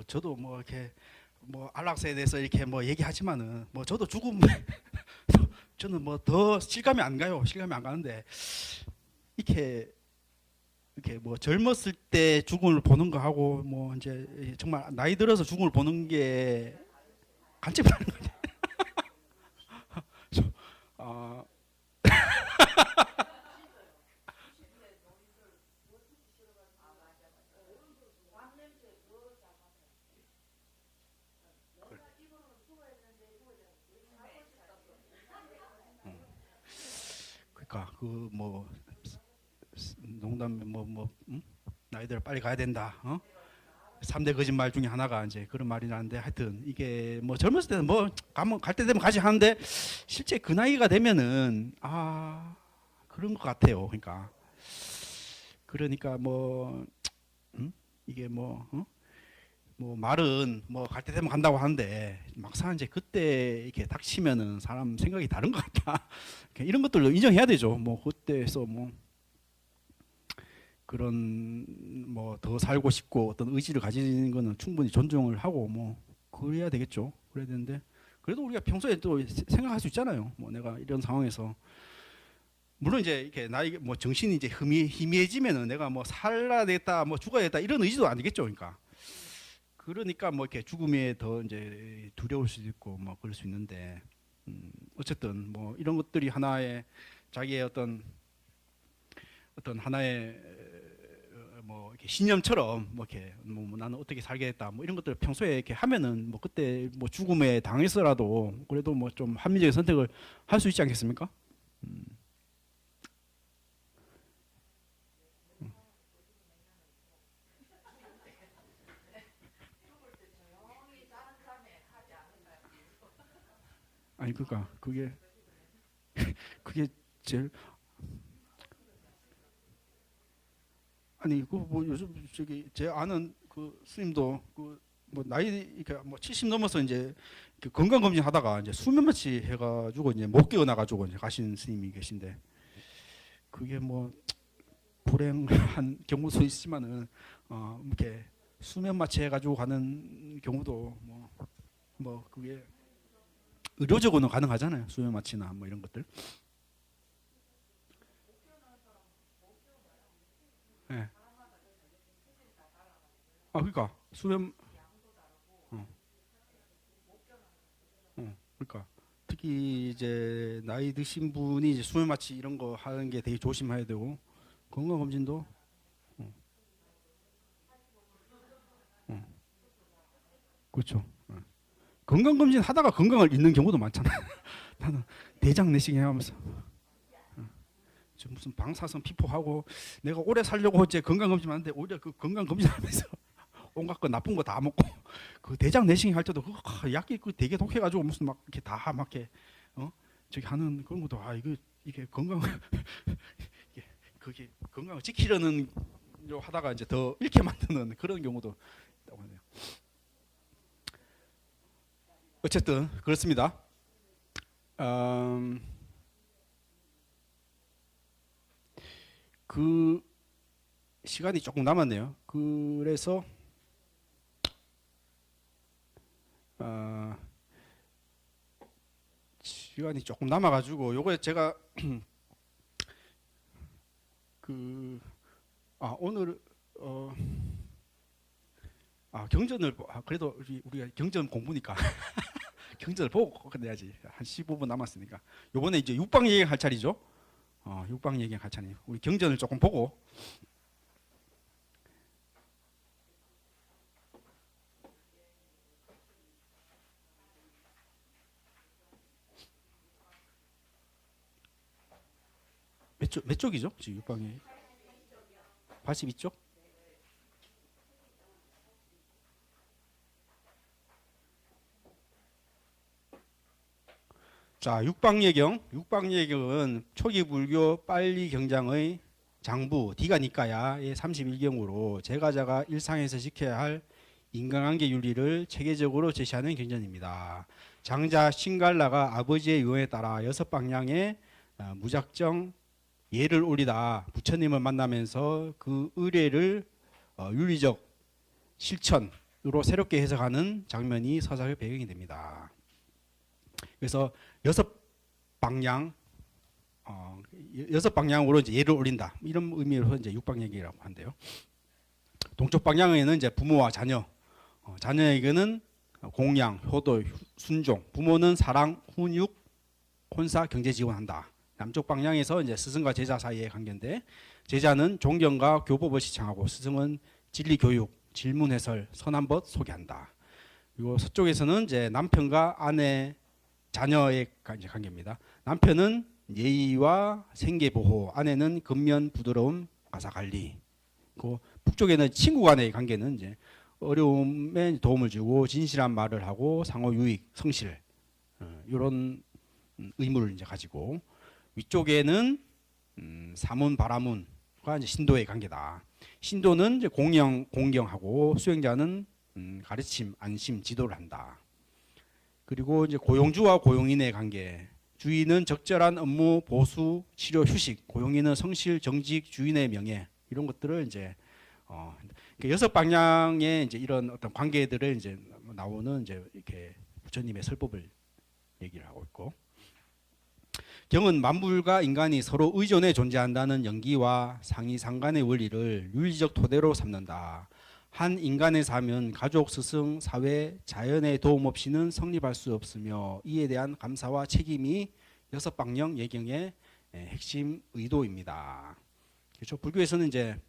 저도 뭐 이렇게 뭐 안락사에 대해서 이렇게 뭐 얘기하지만은 뭐 저도 죽음 저는 뭐 더 실감이 안 가요. 실감이 안 가는데 이렇게 뭐 젊었을 때 죽음을 보는 거 하고 뭐 이제 정말 나이 들어서 죽음을 보는 게 간첩이 다른 거지. 아 그러니까 그 뭐 농담 나이들 빨리 가야 된다. 3대 거짓말 중에 하나가 이제 그런 말이 나는데 하여튼 이게 뭐 젊었을 때는 뭐 가면 갈 때 되면 가지 하는데 실제 그 나이가 되면은 그런 것 같아요. 그러니까 뭐 이게 뭐 말은 뭐 갈 때 되면 간다고 하는데 막상 이제 그때 이렇게 닥치면은 사람 생각이 다른 것 같다. 이런 것들도 인정해야 되죠. 뭐 그때에서 뭐 그런 뭐 더 살고 싶고 어떤 의지를 가지는 거는 충분히 존중을 하고 뭐 그래야 되겠죠. 그래야 되는데 그래도 우리가 평소에 또 생각할 수 있잖아요. 뭐 내가 이런 상황에서 물론 이제 이렇게 나이 뭐 정신이 이제 희미해지면은 내가 뭐 살아야 되겠다, 뭐 죽어야 되겠다 이런 의지도 안 되겠죠. 그러니까 뭐 이렇게 죽음에 더 이제 두려울 수도 있고 뭐 그럴 수 있는데 어쨌든 뭐 이런 것들이 하나의 자기의 어떤 하나의 뭐 이렇게 신념처럼 뭐 이렇게 뭐 나는 어떻게 살겠다 뭐 이런 것들 평소에 이렇게 하면은 뭐 그때 뭐 죽음에 당해서라도 그래도 뭐 좀 합리적인 선택을 할 수 있지 않겠습니까? 아니 그러니까 그게 제일 아니 그 뭐 요즘 저기 제 아는 그 스님도 그 뭐 나이 이렇게 뭐 70 넘어서 이제 건강 검진 하다가 이제 수면 마취 해가지고 이제 못 깨어나가지고 이제 가신 스님이 계신데 그게 뭐 불행한 경우도 있지만은 이렇게 수면 마취 해가지고 가는 경우도 뭐 그게 의료적으로는 가능하잖아요. 수면 마취나 뭐 이런 것들. 예. 그러니까 수면 그러니까 특히 이제 나이 드신 분이 이제 수면 마취 이런 거 하는 게 되게 조심해야 되고 건강 검진도 그렇죠. 건강 검진 하다가 건강을 잃는 경우도 많잖아요. 나는 대장 내시경 하면서 저 무슨 방사선 피포하고 내가 오래 살려고 이제 건강 검진 하는데 오히려 그 건강 검진하면서 온갖 거 나쁜 거 다 먹고 그 대장 내시경 할 때도 약이 그 되게 독해가지고 무슨 막 이렇게 다 막 이렇게 저기 하는 그런 것도 이게 건강 그게 건강을 지키려는 하다가 이제 더 잃게 만드는 그런 경우도 있다고 하네요. 어쨌든 그렇습니다. 그 시간이 조금 남았네요. 그래서 시간이 조금 남아가지고 요거에 제가 오늘 경전을 그래도 우리가 경전 공부니까 경전을 보고 끝내야지. 한 15분 남았으니까 요번에 이제 육방 얘기 할 차례죠. 육방 얘기 할 차례. 우리 경전을 조금 보고 몇 쪽이죠? 지금 육방이 82쪽? 자, 육방예경은 초기 불교 빨리 경장의 장부 디가니까야의 31경으로 제가자가 일상에서 지켜야 할 인간관계 윤리를 체계적으로 제시하는 경전입니다. 장자 신갈라가 아버지의 유언에 따라 6방향의 무작정 예를 올리다 부처님을 만나면서 그 의례를 윤리적 실천으로 새롭게 해석하는 장면이 서사의 배경이 됩니다. 그래서 6방향으로 이제 예를 올린다 이런 의미로 이제 육방얘기라고 한대요. 동쪽 방향에는 이제 부모와 자녀, 자녀에게는 공양, 효도, 순종, 부모는 사랑, 훈육, 혼사, 경제 지원한다. 남쪽 방향에서 이제 스승과 제자 사이의 관계인데 제자는 존경과 교법을 시청하고 스승은 진리 교육, 질문 해설, 선한 법 소개한다. 그리고 서쪽에서는 이제 남편과 아내, 자녀의 관계입니다. 남편은 예의와 생계 보호, 아내는 근면 부드러움, 가사 관리. 그 북쪽에는 친구 간의 관계는 이제 어려움에 도움을 주고 진실한 말을 하고 상호 유익, 성실 이런 의무를 이제 가지고 위쪽에는 사문 바라문과 이제 신도의 관계다. 신도는 이제 공경하고 수행자는 가르침, 안심, 지도를 한다. 그리고 이제 고용주와 고용인의 관계. 주인은 적절한 업무, 보수, 치료, 휴식. 고용인은 성실, 정직, 주인의 명예. 이런 것들을 이제 6방향의 이제 이런 어떤 관계들을 이제 나오는 이제 이렇게 부처님의 설법을 얘기를 하고 있고. 경은 만물과 인간이 서로 의존해 존재한다는 연기와 상이상간의 원리를 윤리적 토대로 삼는다. 한 인간의 삶은 가족, 스승, 사회, 자연의 도움 없이는 성립할 수 없으며 이에 대한 감사와 책임이 6방향 예경의 핵심 의도입니다. 그렇죠? 불교에서는 이제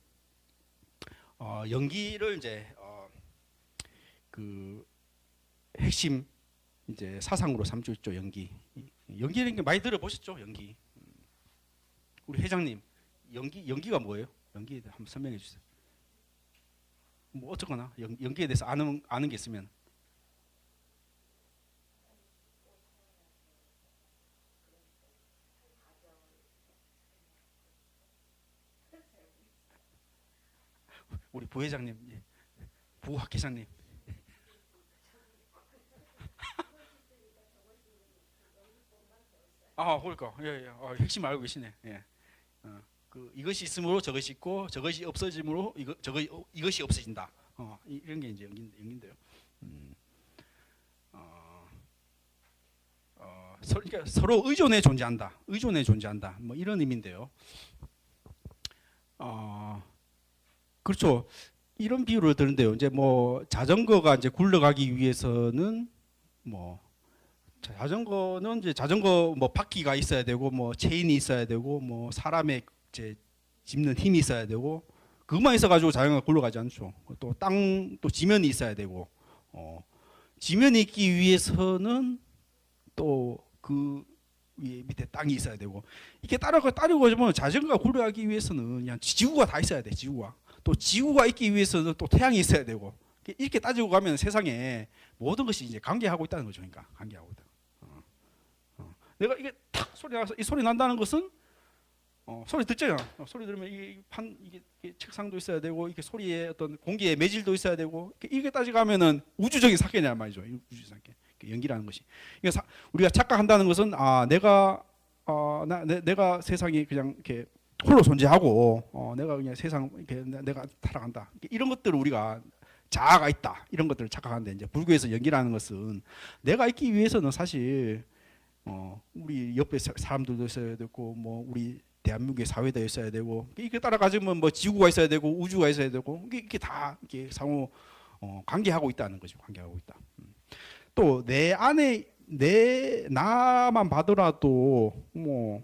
연기를 이제 그 핵심 이제 사상으로 삼고 있죠. 연기라는 게 많이 들어보셨죠? 연기. 우리 회장님 연기가 뭐예요? 연기에 대해 한번 설명해 주세요. 뭐 어쨌거나 연기에 대해서 아는 게 있으면. 우리 부회장님, 부학회장님. 그러니까 핵심 알고 계시네. 예. 그 이것이 있으므로 저것이 있고 저것이 없어짐으로 이것이 없어진다. 이런 게 이제 연기인데요. 그러니까 서로 의존해 존재한다. 의존해 존재한다. 뭐 이런 의미인데요. 그렇죠. 이런 비유를 드는데요. 이제 뭐 자전거가 이제 굴러가기 위해서는 뭐 자전거는 이제 자전거 뭐 바퀴가 있어야 되고 뭐 체인이 있어야 되고 뭐 사람의 이제 짚는 힘이 있어야 되고 그것만 있어 가지고 자전거가 굴러가지 않죠. 또 또 지면이 있어야 되고 지면이 있기 위해서는 또 그 위에 밑에 땅이 있어야 되고 이렇게 따르고 보면 자전거가 굴러가기 위해서는 그냥 지구가 다 있어야 돼. 지구가. 또 지구가 있기 위해서는 또 태양이 있어야 되고 이렇게 따지고 가면 세상에 모든 것이 이제 관계하고 있다는 거죠. 그러니까 관계하고 있다. 내가 이게 탁 소리 나서 이 소리 난다는 것은 소리 듣잖아. 소리 들으면 이게 책상도 있어야 되고 이렇게 소리에 어떤 공기의 매질도 있어야 되고 이게 따지고 가면은 우주적인 사건이란 말이죠. 우주적인 사건. 연기라는 것이. 그러니까 우리가 착각한다는 것은 내가 세상이 그냥 이렇게 홀로 존재하고 내가 그냥 세상 이렇게 내가 살아간다. 이런 것들을 우리가 자아가 있다. 이런 것들을 착각하는데 이제 불교에서 연기라는 것은 내가 있기 위해서는 사실 우리 옆에 사람들도 있어야 되고 뭐 우리 대한민국의 사회도 있어야 되고 이렇게 따라가지면 뭐 지구가 있어야 되고 우주가 있어야 되고 이게 다 이렇게 상호 관계하고 있다는 거죠. 관계하고 있다. 또 내 안에 나만 봐더라도 뭐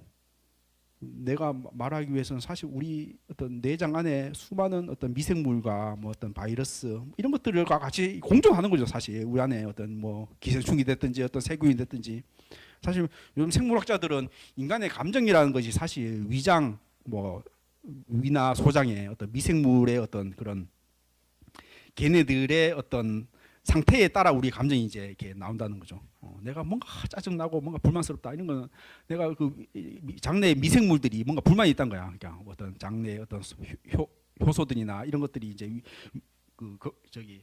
내가 말하기 위해서는 사실 우리 어떤 내장 안에 수많은 어떤 미생물과 뭐 어떤 바이러스 이런 것들과 같이 공존하는 거죠. 사실 우리 안에 어떤 뭐 기생충이 됐든지 어떤 세균이 됐든지 사실 요즘 생물학자들은 인간의 감정이라는 것이 사실 위장 뭐 위나 소장의 어떤 미생물의 어떤 그런 걔네들의 어떤 상태에 따라 우리 감정이 이제 이렇게 나온다는 거죠. 내가 뭔가 짜증나고 뭔가 불만스럽다 이런 거는 내가 그 장내의 미생물들이 뭔가 불만이 있다는 거야. 그러니까 어떤 장내의 어떤 효소들이나 이런 것들이 이제 저기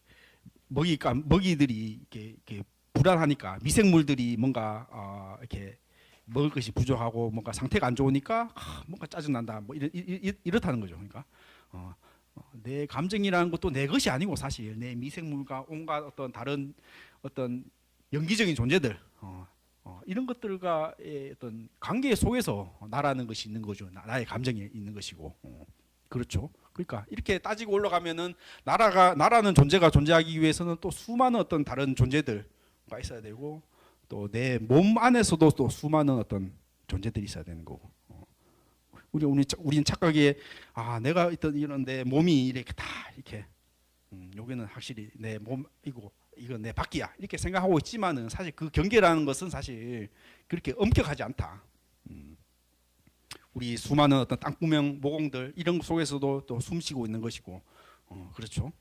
먹이들이 이렇게 불안하니까 미생물들이 뭔가 이렇게 먹을 것이 부족하고 뭔가 상태가 안 좋으니까 뭔가 짜증난다. 뭐 이렇다는 거죠. 그러니까. 내 감정이라는 것도 내 것이 아니고 사실 내 미생물과 온갖 어떤 다른 어떤 연기적인 존재들 이런 것들과의 어떤 관계 속에서 나라는 것이 있는 거죠. 나의 감정이 있는 것이고 그렇죠. 그러니까 이렇게 따지고 올라가면은 나라는 존재가 존재하기 위해서는 또 수많은 어떤 다른 존재들과 있어야 되고 또 내 몸 안에서도 또 수많은 어떤 존재들이 있어야 되는 거고. 우리는 착각에 내가 있던 이런 내 몸이 이렇게 다 이렇게 여기는 확실히 내 몸이고 이건 내 밖이야 이렇게 생각하고 있지만은 사실 그 경계라는 것은 사실 그렇게 엄격하지 않다. 우리 수많은 어떤 땅구멍 모공들 이런 속에서도 또 숨쉬고 있는 것이고 그렇죠.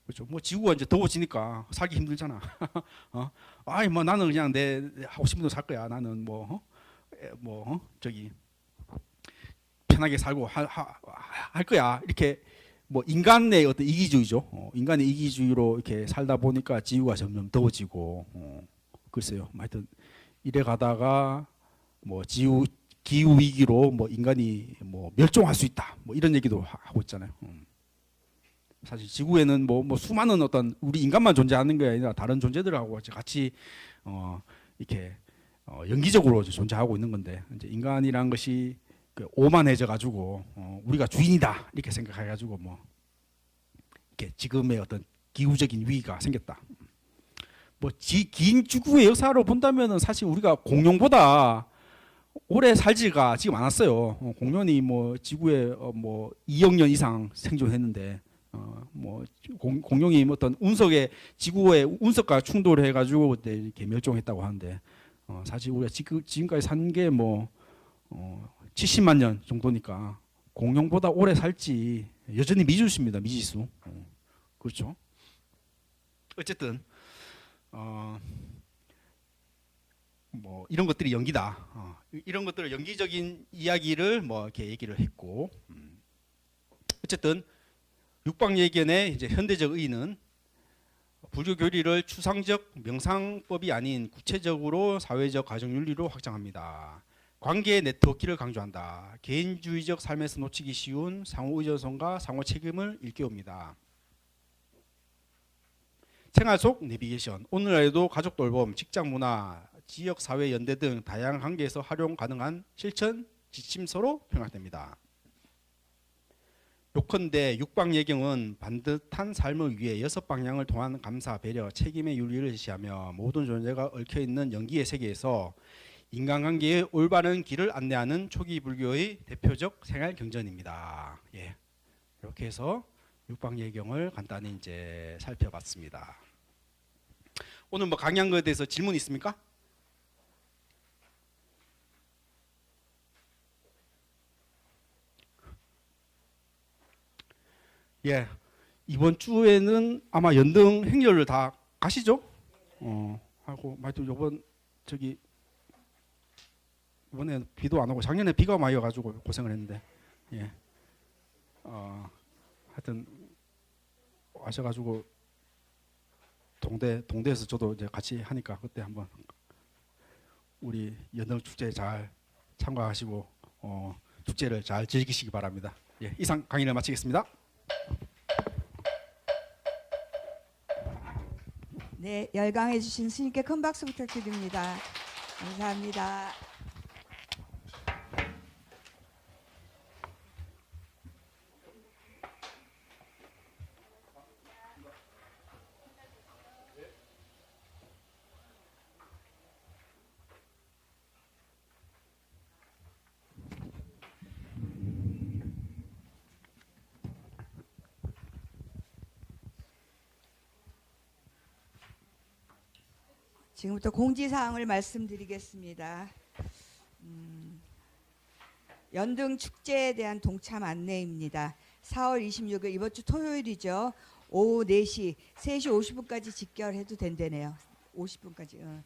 그렇죠. 뭐 지구가 이제 더워지니까 살기 힘들잖아. 뭐 나는 그냥 내 하고 싶은 대로 살 거야. 나는 저기 편하게 살고 할 거야. 이렇게 뭐 인간의 어떤 이기주의죠. 인간의 이기주의로 이렇게 살다 보니까 지구가 점점 더워지고 글쎄요. 하여튼 이래 가다가 뭐 기후 위기로 뭐 인간이 뭐 멸종할 수 있다. 뭐 이런 얘기도 하고 있잖아요. 사실 지구에는 뭐 수많은 어떤 우리 인간만 존재하는 게 아니라 다른 존재들하고 같이 이렇게 연기적으로 존재하고 있는 건데 이제 인간이란 것이 오만해져 가지고 우리가 주인이다 이렇게 생각해 가지고 뭐 이렇게 지금의 어떤 기후적인 위기가 생겼다. 뭐 긴 지구의 역사로 본다면은 사실 우리가 공룡보다 오래 살지가 지금 않았어요. 공룡이 뭐 지구에 뭐 2억 년 이상 생존했는데. 뭐 공룡이 어떤 운석에 지구의 운석과 충돌해 가지고 그때 이렇게 멸종했다고 하는데 사실 우리가 지금까지 산 게 뭐 70만 년 정도니까 공룡보다 오래 살지 여전히 미지수입니다. 미지수. 그렇죠. 어쨌든 뭐 이런 것들이 연기다. 이런 것들을 연기적인 이야기를 뭐 이렇게 얘기를 했고 어쨌든 육방예견의 이제 현대적 의의는 불교 교리를 추상적 명상법이 아닌 구체적으로 사회적 가정윤리로 확장합니다. 관계 네트워크를 강조한다. 개인주의적 삶에서 놓치기 쉬운 상호 의존성과 상호 책임을 일깨웁니다. 생활 속 내비게이션. 오늘날에도 가족 돌봄, 직장 문화, 지역 사회 연대 등 다양한 관계에서 활용 가능한 실천 지침서로 평가됩니다. 요컨대 육방예경은 반듯한 삶을 위해 6방향을 통한 감사, 배려, 책임의 윤리를 제시하며 모든 존재가 얽혀있는 연기의 세계에서 인간관계의 올바른 길을 안내하는 초기 불교의 대표적 생활 경전입니다. 예, 이렇게 해서 육방예경을 간단히 이제 살펴봤습니다. 오늘 뭐 강의한 것에 대해서 질문 있습니까? 예, 이번 주에는 아마 연등 행렬을 다 가시죠? 하고 말도 요번 저기 이번에 비도 안 오고 작년에 비가 많이 와가지고 고생을 했는데, 예, 하여튼 와셔가지고 동대에서 저도 이제 같이 하니까 그때 한번 우리 연등 축제 잘 참가하시고 축제를 잘 즐기시기 바랍니다. 예, 이상 강의를 마치겠습니다. 네, 열강해 주신 스님께 큰 박수 부탁드립니다. 감사합니다. 지금부터 공지사항을 말씀드리겠습니다. 연등 축제에 대한 동참 안내입니다. 4월 26일 이번 주 토요일이죠. 오후 4시, 3시 50분까지 직결해도 된다네요. 50분까지.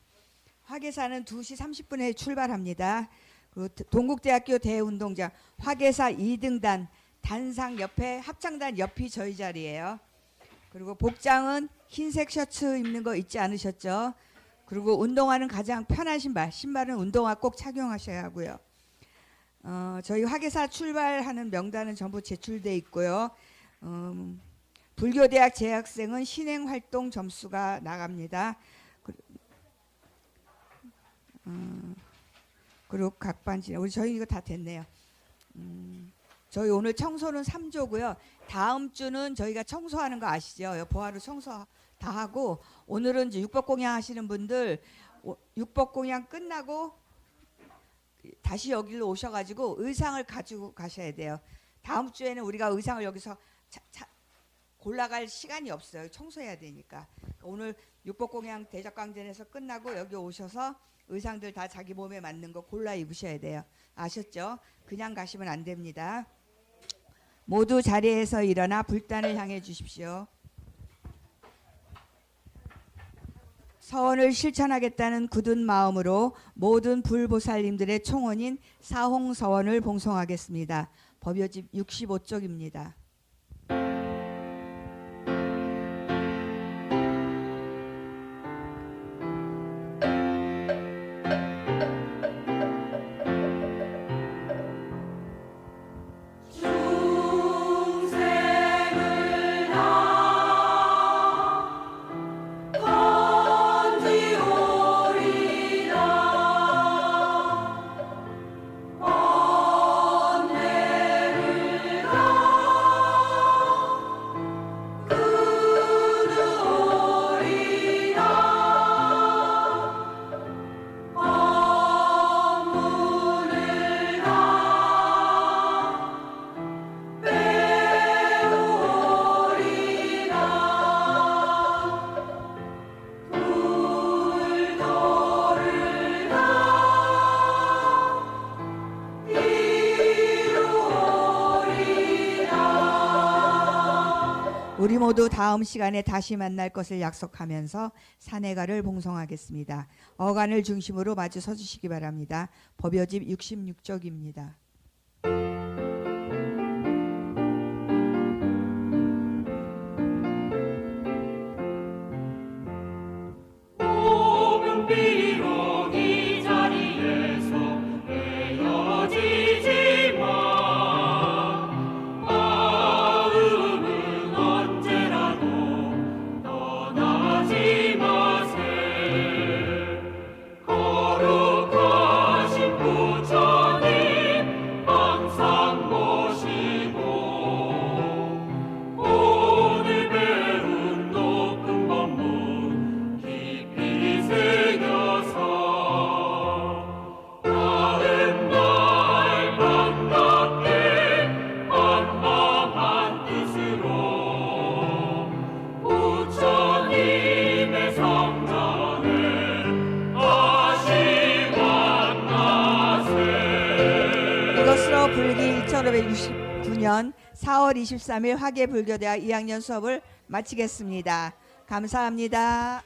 화계사는 2시 30분에 출발합니다. 그리고 동국대학교 대운동장 화계사 2등단 단상 옆에 합창단 옆이 저희 자리예요. 그리고 복장은 흰색 셔츠 입는 거 잊지 않으셨죠? 그리고 운동화는 가장 편한 신발은 운동화 꼭 착용하셔야 하고요. 저희 화계사 출발하는 명단은 전부 제출돼 있고요. 불교대학 재학생은 신행활동 점수가 나갑니다. 그리고 각 반지 우리 저희 이거 다 됐네요. 저희 오늘 청소는 3조고요. 다음 주는 저희가 청소하는 거 아시죠? 보아로 청소 다 하고 오늘은 이제 육법공양 하시는 분들 육법공양 끝나고 다시 여기로 오셔가지고 의상을 가지고 가셔야 돼요. 다음 주에는 우리가 의상을 여기서 골라갈 시간이 없어요. 청소해야 되니까. 오늘 육법공양 대적강전에서 끝나고 여기 오셔서 의상들 다 자기 몸에 맞는 거 골라 입으셔야 돼요. 아셨죠? 그냥 가시면 안 됩니다. 모두 자리에서 일어나 불단을 향해 주십시오. 서원을 실천하겠다는 굳은 마음으로 모든 불보살님들의 총원인 사홍서원을 봉송하겠습니다. 법요집 65쪽입니다. 우리 모두 다음 시간에 다시 만날 것을 약속하면서 산해가를 봉송하겠습니다. 어간을 중심으로 마주 서주시기 바랍니다. 법요집 66쪽입니다. 1569년 4월 23일 화계불교대학 2학년 수업을 마치겠습니다. 감사합니다.